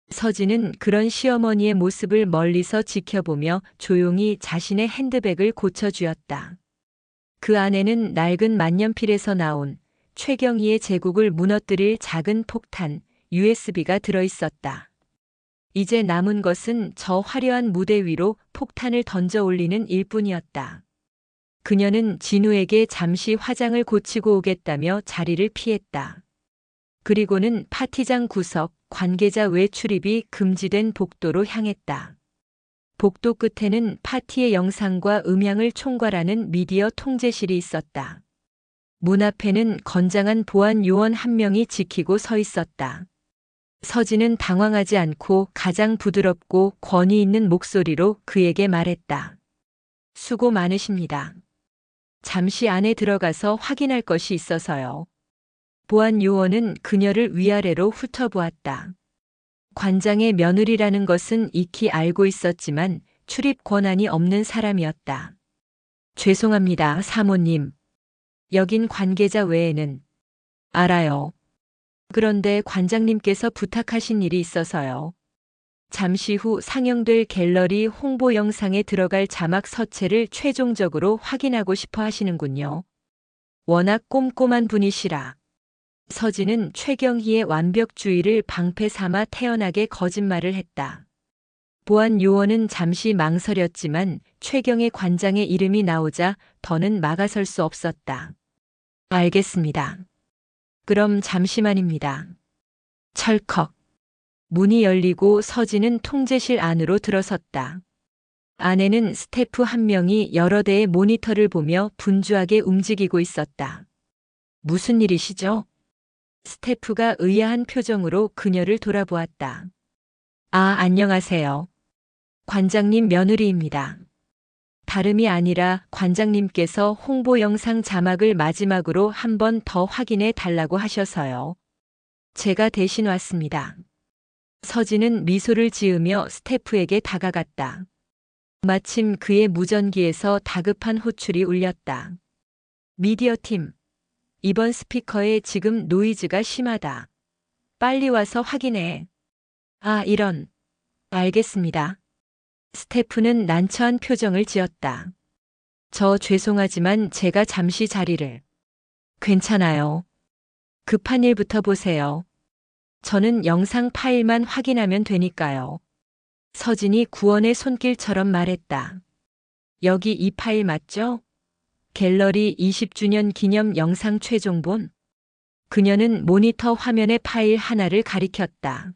Speaker 1: 서진은 그런 시어머니의 모습을 멀리서 지켜보며 조용히 자신의 핸드백을 고쳐주었다. 그 안에는 낡은 만년필에서 나온 최경희의 제국을 무너뜨릴 작은 폭탄, USB가 들어있었다. 이제 남은 것은 저 화려한 무대 위로 폭탄을 던져 올리는 일뿐이었다. 그녀는 진우에게 잠시 화장을 고치고 오겠다며 자리를 피했다. 그리고는 파티장 구석, 관계자 외출입이 금지된 복도로 향했다. 복도 끝에는 파티의 영상과 음향을 총괄하는 미디어 통제실이 있었다. 문 앞에는 건장한 보안 요원 한 명이 지키고 서 있었다. 서진은 당황하지 않고 가장 부드럽고 권위 있는 목소리로 그에게 말했다. 수고 많으십니다. 잠시 안에 들어가서 확인할 것이 있어서요. 보안 요원은 그녀를 위아래로 훑어보았다. 관장의 며느리라는 것은 익히 알고 있었지만 출입 권한이 없는 사람이었다. 죄송합니다, 사모님. 여긴 관계자 외에는. 알아요. 그런데 관장님께서 부탁하신 일이 있어서요. 잠시 후 상영될 갤러리 홍보 영상에 들어갈 자막 서체를 최종적으로 확인하고 싶어 하시는군요. 워낙 꼼꼼한 분이시라. 서진은 최경희의 완벽주의를 방패 삼아 태연하게 거짓말을 했다. 보안 요원은 잠시 망설였지만 최경의 관장의 이름이 나오자 더는 막아설 수 없었다. 알겠습니다. 그럼 잠시만입니다. 철컥. 문이 열리고 서진은 통제실 안으로 들어섰다. 안에는 스태프 한 명이 여러 대의 모니터를 보며 분주하게 움직이고 있었다. 무슨 일이시죠? 스태프가 의아한 표정으로 그녀를 돌아보았다. 아, 안녕하세요. 관장님 며느리입니다. 다름이 아니라 관장님께서 홍보 영상 자막을 마지막으로 한 번 더 확인해 달라고 하셔서요. 제가 대신 왔습니다. 서진은 미소를 지으며 스태프에게 다가갔다. 마침 그의 무전기에서 다급한 호출이 울렸다. 미디어팀. 이번 스피커에 지금 노이즈가 심하다. 빨리 와서 확인해. 아, 이런. 알겠습니다. 스태프는 난처한 표정을 지었다. 저 죄송하지만 제가 잠시 자리를. 괜찮아요. 급한 일부터 보세요. 저는 영상 파일만 확인하면 되니까요. 서진이 구원의 손길처럼 말했다. 여기 이 파일 맞죠? 갤러리 20주년 기념 영상 최종본. 그녀는 모니터 화면의 파일 하나를 가리켰다.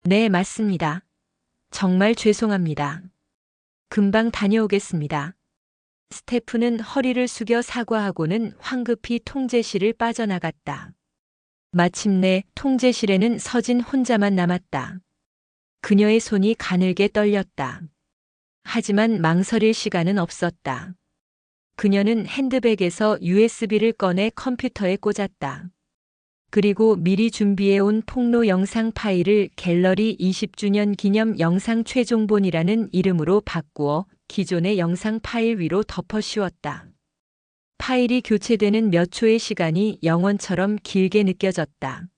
Speaker 1: 네, 맞습니다. 정말 죄송합니다. 금방 다녀오겠습니다. 스태프는 허리를 숙여 사과하고는 황급히 통제실을 빠져나갔다. 마침내 통제실에는 서진 혼자만 남았다. 그녀의 손이 가늘게 떨렸다. 하지만 망설일 시간은 없었다. 그녀는 핸드백에서 USB를 꺼내 컴퓨터에 꽂았다. 그리고 미리 준비해온 폭로 영상 파일을 갤러리 20주년 기념 영상 최종본이라는 이름으로 바꾸어 기존의 영상 파일 위로 덮어 씌웠다. 파일이 교체되는 몇 초의 시간이 영원처럼 길게 느껴졌다.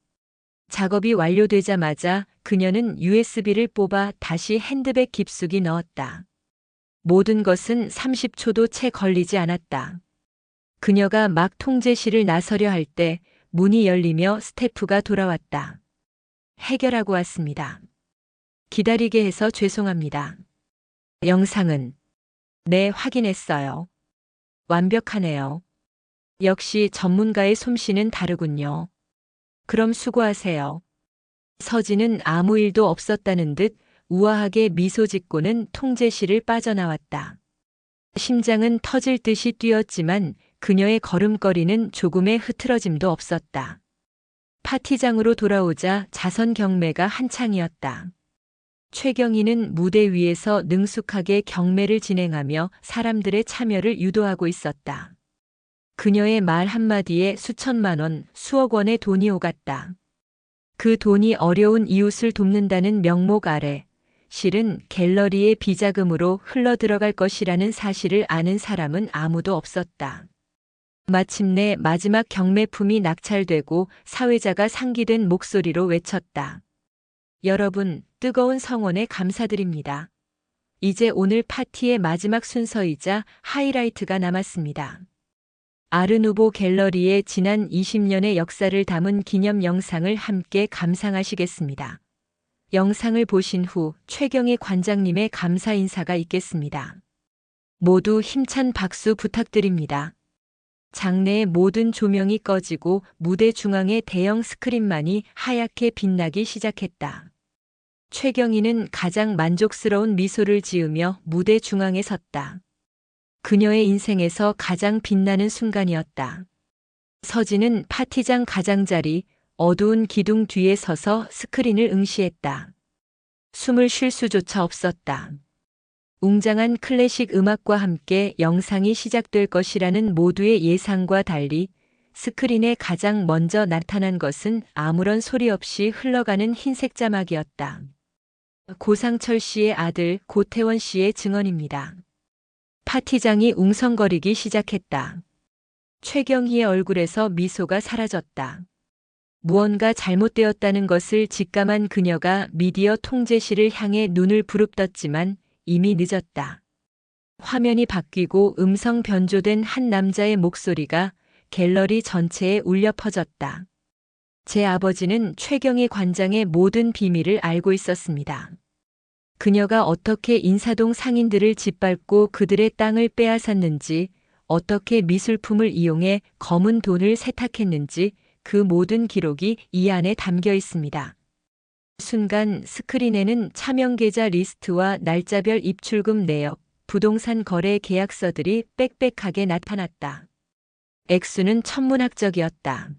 Speaker 1: 작업이 완료되자마자 그녀는 USB를 뽑아 다시 핸드백 깊숙이 넣었다. 모든 것은 30초도 채 걸리지 않았다. 그녀가 막 통제실을 나서려 할 때 문이 열리며 스태프가 돌아왔다. 해결하고 왔습니다. 기다리게 해서 죄송합니다. 영상은 네, 확인했어요. 완벽하네요. 역시 전문가의 솜씨는 다르군요. 그럼 수고하세요. 서진은 아무 일도 없었다는 듯 우아하게 미소 짓고는 통제실을 빠져나왔다. 심장은 터질 듯이 뛰었지만 그녀의 걸음걸이는 조금의 흐트러짐도 없었다. 파티장으로 돌아오자 자선 경매가 한창이었다. 최경희는 무대 위에서 능숙하게 경매를 진행하며 사람들의 참여를 유도하고 있었다. 그녀의 말 한마디에 수천만 원, 수억 원의 돈이 오갔다. 그 돈이 어려운 이웃을 돕는다는 명목 아래 실은 갤러리의 비자금으로 흘러들어갈 것이라는 사실을 아는 사람은 아무도 없었다. 마침내 마지막 경매품이 낙찰되고 사회자가 상기된 목소리로 외쳤다. 여러분, 뜨거운 성원에 감사드립니다. 이제 오늘 파티의 마지막 순서이자 하이라이트가 남았습니다. 아르누보 갤러리의 지난 20년의 역사를 담은 기념 영상을 함께 감상하시겠습니다. 영상을 보신 후 최경희 관장님의 감사 인사가 있겠습니다. 모두 힘찬 박수 부탁드립니다. 장내의 모든 조명이 꺼지고 무대 중앙의 대형 스크린만이 하얗게 빛나기 시작했다. 최경희는 가장 만족스러운 미소를 지으며 무대 중앙에 섰다. 그녀의 인생에서 가장 빛나는 순간이었다. 서진은 파티장 가장자리, 어두운 기둥 뒤에 서서 스크린을 응시했다. 숨을 쉴 수조차 없었다. 웅장한 클래식 음악과 함께 영상이 시작될 것이라는 모두의 예상과 달리 스크린에 가장 먼저 나타난 것은 아무런 소리 없이 흘러가는 흰색 자막이었다. 고상철 씨의 아들 고태원 씨의 증언입니다. 파티장이 웅성거리기 시작했다. 최경희의 얼굴에서 미소가 사라졌다. 무언가 잘못되었다는 것을 직감한 그녀가 미디어 통제실을 향해 눈을 부릅떴지만 이미 늦었다. 화면이 바뀌고 음성 변조된 한 남자의 목소리가 갤러리 전체에 울려 퍼졌다. 제 아버지는 최경희 관장의 모든 비밀을 알고 있었습니다. 그녀가 어떻게 인사동 상인들을 짓밟고 그들의 땅을 빼앗았는지, 어떻게 미술품을 이용해 검은 돈을 세탁했는지 그 모든 기록이 이 안에 담겨 있습니다. 순간 스크린에는 차명 계좌 리스트와 날짜별 입출금 내역, 부동산 거래 계약서들이 빽빽하게 나타났다. 액수는 천문학적이었다.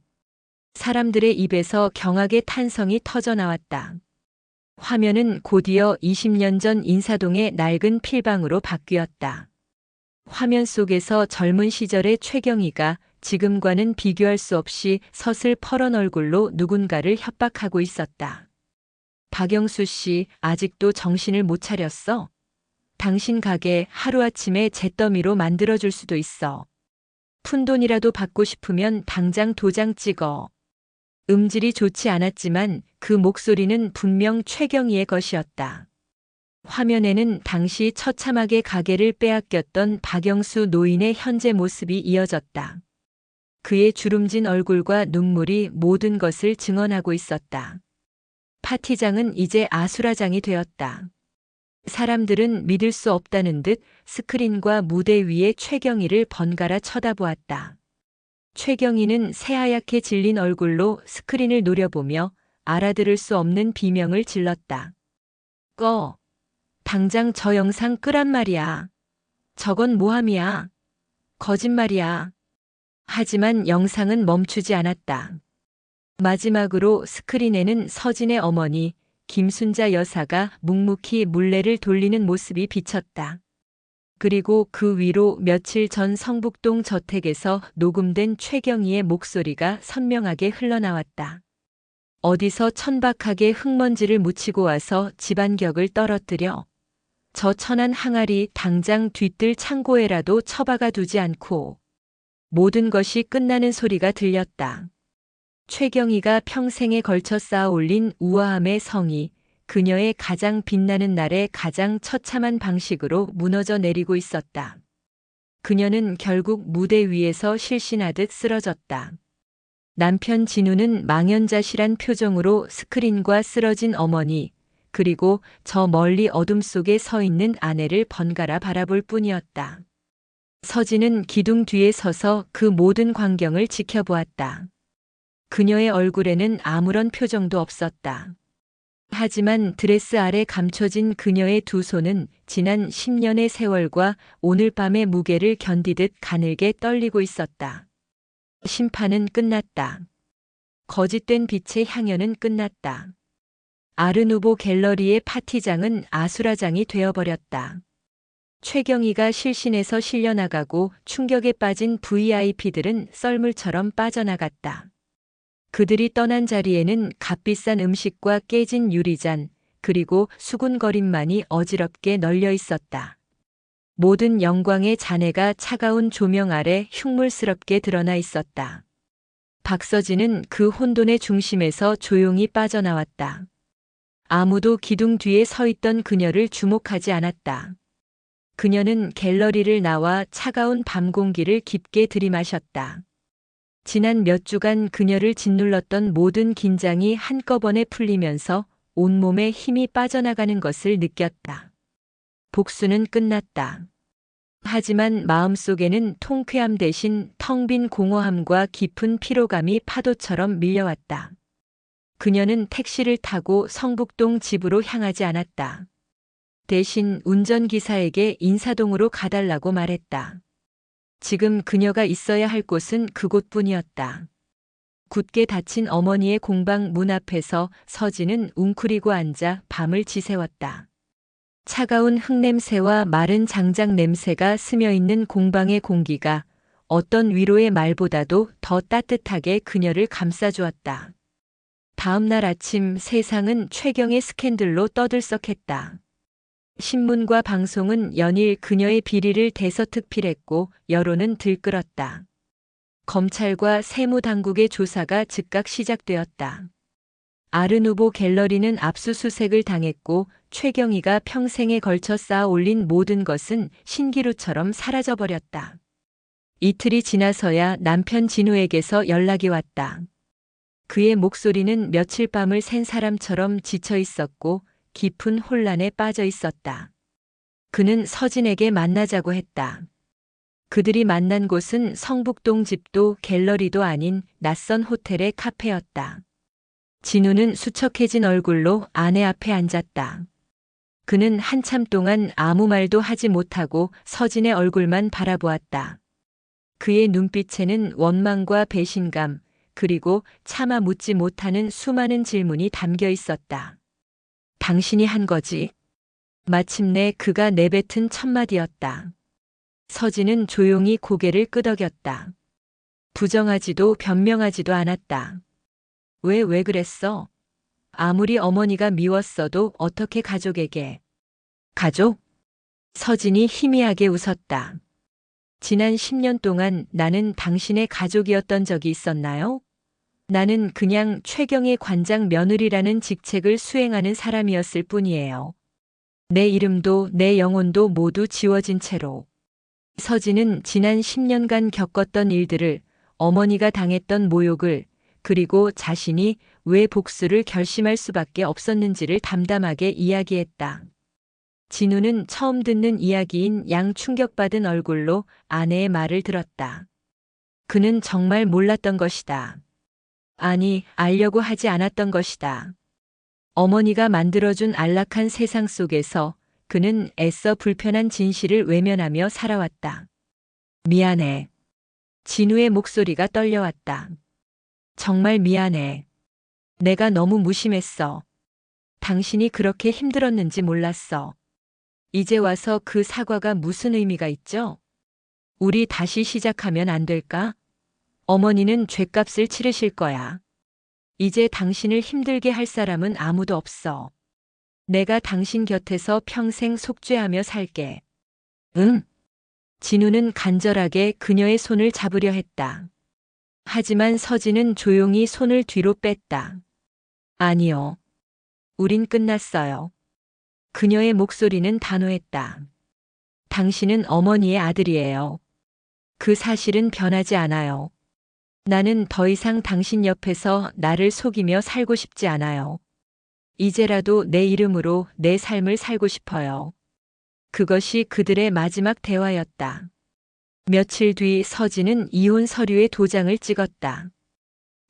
Speaker 1: 사람들의 입에서 경악의 탄성이 터져나왔다. 화면은 곧이어 20년 전 인사동의 낡은 필방으로 바뀌었다. 화면 속에서 젊은 시절의 최경희가 지금과는 비교할 수 없이 서슬퍼런 얼굴로 누군가를 협박하고 있었다. 박영수 씨, 아직도 정신을 못 차렸어? 당신 가게 하루아침에 잿더미로 만들어줄 수도 있어. 푼돈이라도 받고 싶으면 당장 도장 찍어. 음질이 좋지 않았지만 그 목소리는 분명 최경희의 것이었다. 화면에는 당시 처참하게 가게를 빼앗겼던 박영수 노인의 현재 모습이 이어졌다. 그의 주름진 얼굴과 눈물이 모든 것을 증언하고 있었다. 파티장은 이제 아수라장이 되었다. 사람들은 믿을 수 없다는 듯 스크린과 무대 위의 최경희를 번갈아 쳐다보았다. 최경희는 새하얗게 질린 얼굴로 스크린을 노려보며 알아들을 수 없는 비명을 질렀다. 꺼. 당장 저 영상 끄란 말이야. 저건 모함이야. 거짓말이야. 하지만 영상은 멈추지 않았다. 마지막으로 스크린에는 서진의 어머니 김순자 여사가 묵묵히 물레를 돌리는 모습이 비쳤다. 그리고 그 위로 며칠 전 성북동 저택에서 녹음된 최경희의 목소리가 선명하게 흘러나왔다. 어디서 천박하게 흙먼지를 묻히고 와서 집안격을 떨어뜨려. 저 천한 항아리 당장 뒤뜰 창고에라도 처박아 두지 않고. 모든 것이 끝나는 소리가 들렸다. 최경희가 평생에 걸쳐 쌓아 올린 우아함의 성이 그녀의 가장 빛나는 날에 가장 처참한 방식으로 무너져 내리고 있었다. 그녀는 결국 무대 위에서 실신하듯 쓰러졌다. 남편 진우는 망연자실한 표정으로 스크린과 쓰러진 어머니, 그리고 저 멀리 어둠 속에 서 있는 아내를 번갈아 바라볼 뿐이었다. 서진은 기둥 뒤에 서서 그 모든 광경을 지켜보았다. 그녀의 얼굴에는 아무런 표정도 없었다. 하지만 드레스 아래 감춰진 그녀의 두 손은 지난 10년의 세월과 오늘 밤의 무게를 견디듯 가늘게 떨리고 있었다. 심판은 끝났다. 거짓된 빛의 향연은 끝났다. 아르누보 갤러리의 파티장은 아수라장이 되어버렸다. 최경희가 실신에서 실려나가고 충격에 빠진 VIP들은 썰물처럼 빠져나갔다. 그들이 떠난 자리에는 값비싼 음식과 깨진 유리잔, 그리고 수군거림만이 어지럽게 널려 있었다. 모든 영광의 잔해가 차가운 조명 아래 흉물스럽게 드러나 있었다. 박서진은 그 혼돈의 중심에서 조용히 빠져나왔다. 아무도 기둥 뒤에 서 있던 그녀를 주목하지 않았다. 그녀는 갤러리를 나와 차가운 밤 공기를 깊게 들이마셨다. 지난 몇 주간 그녀를 짓눌렀던 모든 긴장이 한꺼번에 풀리면서 온몸에 힘이 빠져나가는 것을 느꼈다. 복수는 끝났다. 하지만 마음속에는 통쾌함 대신 텅 빈 공허함과 깊은 피로감이 파도처럼 밀려왔다. 그녀는 택시를 타고 성북동 집으로 향하지 않았다. 대신 운전기사에게 인사동으로 가달라고 말했다. 지금 그녀가 있어야 할 곳은 그곳뿐이었다. 굳게 닫힌 어머니의 공방 문 앞에서 서진은 웅크리고 앉아 밤을 지새웠다. 차가운 흙냄새와 마른 장작 냄새가 스며있는 공방의 공기가 어떤 위로의 말보다도 더 따뜻하게 그녀를 감싸주었다. 다음 날 아침 세상은 최경의 스캔들로 떠들썩했다. 신문과 방송은 연일 그녀의 비리를 대서특필했고 여론은 들끓었다. 검찰과 세무당국의 조사가 즉각 시작되었다. 아르누보 갤러리는 압수수색을 당했고 최경희가 평생에 걸쳐 쌓아 올린 모든 것은 신기루처럼 사라져버렸다. 이틀이 지나서야 남편 진우에게서 연락이 왔다. 그의 목소리는 며칠 밤을 샌 사람처럼 지쳐 있었고 깊은 혼란에 빠져 있었다. 그는 서진에게 만나자고 했다. 그들이 만난 곳은 성북동 집도 갤러리도 아닌 낯선 호텔의 카페였다. 진우는 수척해진 얼굴로 아내 앞에 앉았다. 그는 한참 동안 아무 말도 하지 못하고 서진의 얼굴만 바라보았다. 그의 눈빛에는 원망과 배신감, 그리고 차마 묻지 못하는 수많은 질문이 담겨 있었다. 당신이 한 거지. 마침내 그가 내뱉은 첫마디였다. 서진은 조용히 고개를 끄덕였다. 부정하지도 변명하지도 않았다. 왜 그랬어? 아무리 어머니가 미웠어도 어떻게 가족에게. 가족? 서진이 희미하게 웃었다. 지난 10년 동안 나는 당신의 가족이었던 적이 있었나요? 나는 그냥 최경의 관장 며느리라는 직책을 수행하는 사람이었을 뿐이에요. 내 이름도 내 영혼도 모두 지워진 채로. 서진은 지난 10년간 겪었던 일들을, 어머니가 당했던 모욕을, 그리고 자신이 왜 복수를 결심할 수밖에 없었는지를 담담하게 이야기했다. 진우는 처음 듣는 이야기인 양 충격받은 얼굴로 아내의 말을 들었다. 그는 정말 몰랐던 것이다. 아니, 알려고 하지 않았던 것이다. 어머니가 만들어준 안락한 세상 속에서 그는 애써 불편한 진실을 외면하며 살아왔다. 미안해. 진우의 목소리가 떨려왔다. 정말 미안해. 내가 너무 무심했어. 당신이 그렇게 힘들었는지 몰랐어. 이제 와서 그 사과가 무슨 의미가 있죠? 우리 다시 시작하면 안 될까? 어머니는 죗값을 치르실 거야. 이제 당신을 힘들게 할 사람은 아무도 없어. 내가 당신 곁에서 평생 속죄하며 살게. 응? 진우는 간절하게 그녀의 손을 잡으려 했다. 하지만 서진은 조용히 손을 뒤로 뺐다. 아니요. 우린 끝났어요. 그녀의 목소리는 단호했다. 당신은 어머니의 아들이에요. 그 사실은 변하지 않아요. 나는 더 이상 당신 옆에서 나를 속이며 살고 싶지 않아요. 이제라도 내 이름으로 내 삶을 살고 싶어요. 그것이 그들의 마지막 대화였다. 며칠 뒤 서진은 이혼 서류에 도장을 찍었다.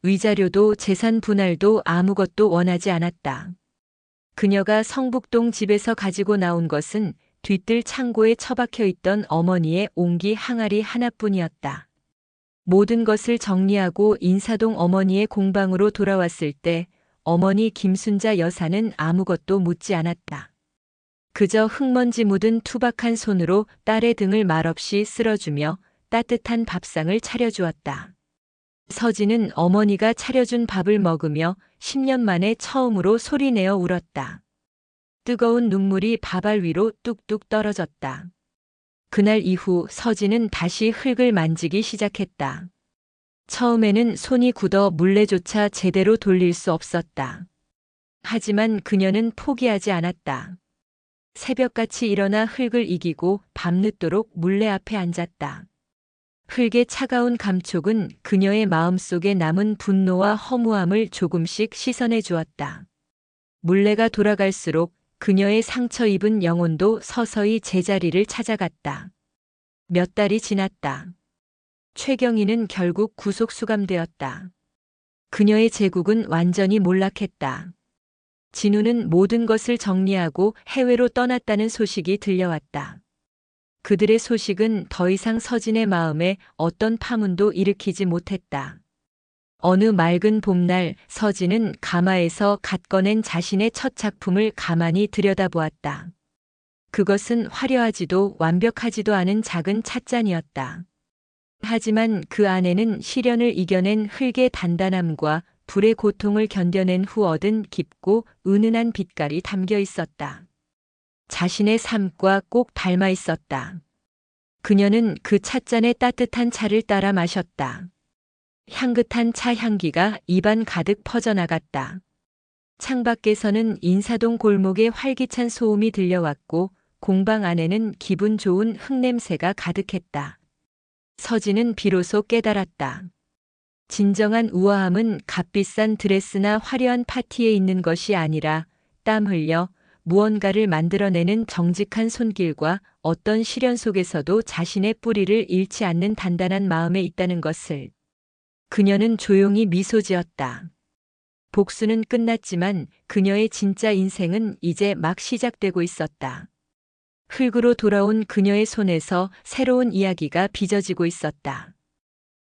Speaker 1: 위자료도 재산 분할도 아무것도 원하지 않았다. 그녀가 성북동 집에서 가지고 나온 것은 뒤뜰 창고에 처박혀 있던 어머니의 옹기 항아리 하나뿐이었다. 모든 것을 정리하고 인사동 어머니의 공방으로 돌아왔을 때 어머니 김순자 여사는 아무것도 묻지 않았다. 그저 흙먼지 묻은 투박한 손으로 딸의 등을 말없이 쓸어주며 따뜻한 밥상을 차려주었다. 서진은 어머니가 차려준 밥을 먹으며 10년 만에 처음으로 소리내어 울었다. 뜨거운 눈물이 밥알 위로 뚝뚝 떨어졌다. 그날 이후 서진은 다시 흙을 만지기 시작했다. 처음에는 손이 굳어 물레조차 제대로 돌릴 수 없었다. 하지만 그녀는 포기하지 않았다. 새벽같이 일어나 흙을 이기고 밤늦도록 물레 앞에 앉았다. 흙의 차가운 감촉은 그녀의 마음속에 남은 분노와 허무함을 조금씩 씻어내 주었다. 물레가 돌아갈수록 그녀의 상처 입은 영혼도 서서히 제자리를 찾아갔다. 몇 달이 지났다. 최경희는 결국 구속 수감되었다. 그녀의 제국은 완전히 몰락했다. 진우는 모든 것을 정리하고 해외로 떠났다는 소식이 들려왔다. 그들의 소식은 더 이상 서진의 마음에 어떤 파문도 일으키지 못했다. 어느 맑은 봄날 서진은 가마에서 갓 꺼낸 자신의 첫 작품을 가만히 들여다보았다. 그것은 화려하지도 완벽하지도 않은 작은 찻잔이었다. 하지만 그 안에는 시련을 이겨낸 흙의 단단함과 불의 고통을 견뎌낸 후 얻은 깊고 은은한 빛깔이 담겨 있었다. 자신의 삶과 꼭 닮아 있었다. 그녀는 그 찻잔의 따뜻한 차를 따라 마셨다. 향긋한 차 향기가 입안 가득 퍼져나갔다. 창밖에서는 인사동 골목에 활기찬 소음이 들려왔고 공방 안에는 기분 좋은 흙냄새가 가득했다. 서진은 비로소 깨달았다. 진정한 우아함은 값비싼 드레스나 화려한 파티에 있는 것이 아니라 땀 흘려 무언가를 만들어내는 정직한 손길과 어떤 시련 속에서도 자신의 뿌리를 잃지 않는 단단한 마음에 있다는 것을. 그녀는 조용히 미소 지었다. 복수는 끝났지만 그녀의 진짜 인생은 이제 막 시작되고 있었다. 흙으로 돌아온 그녀의 손에서 새로운 이야기가 빚어지고 있었다.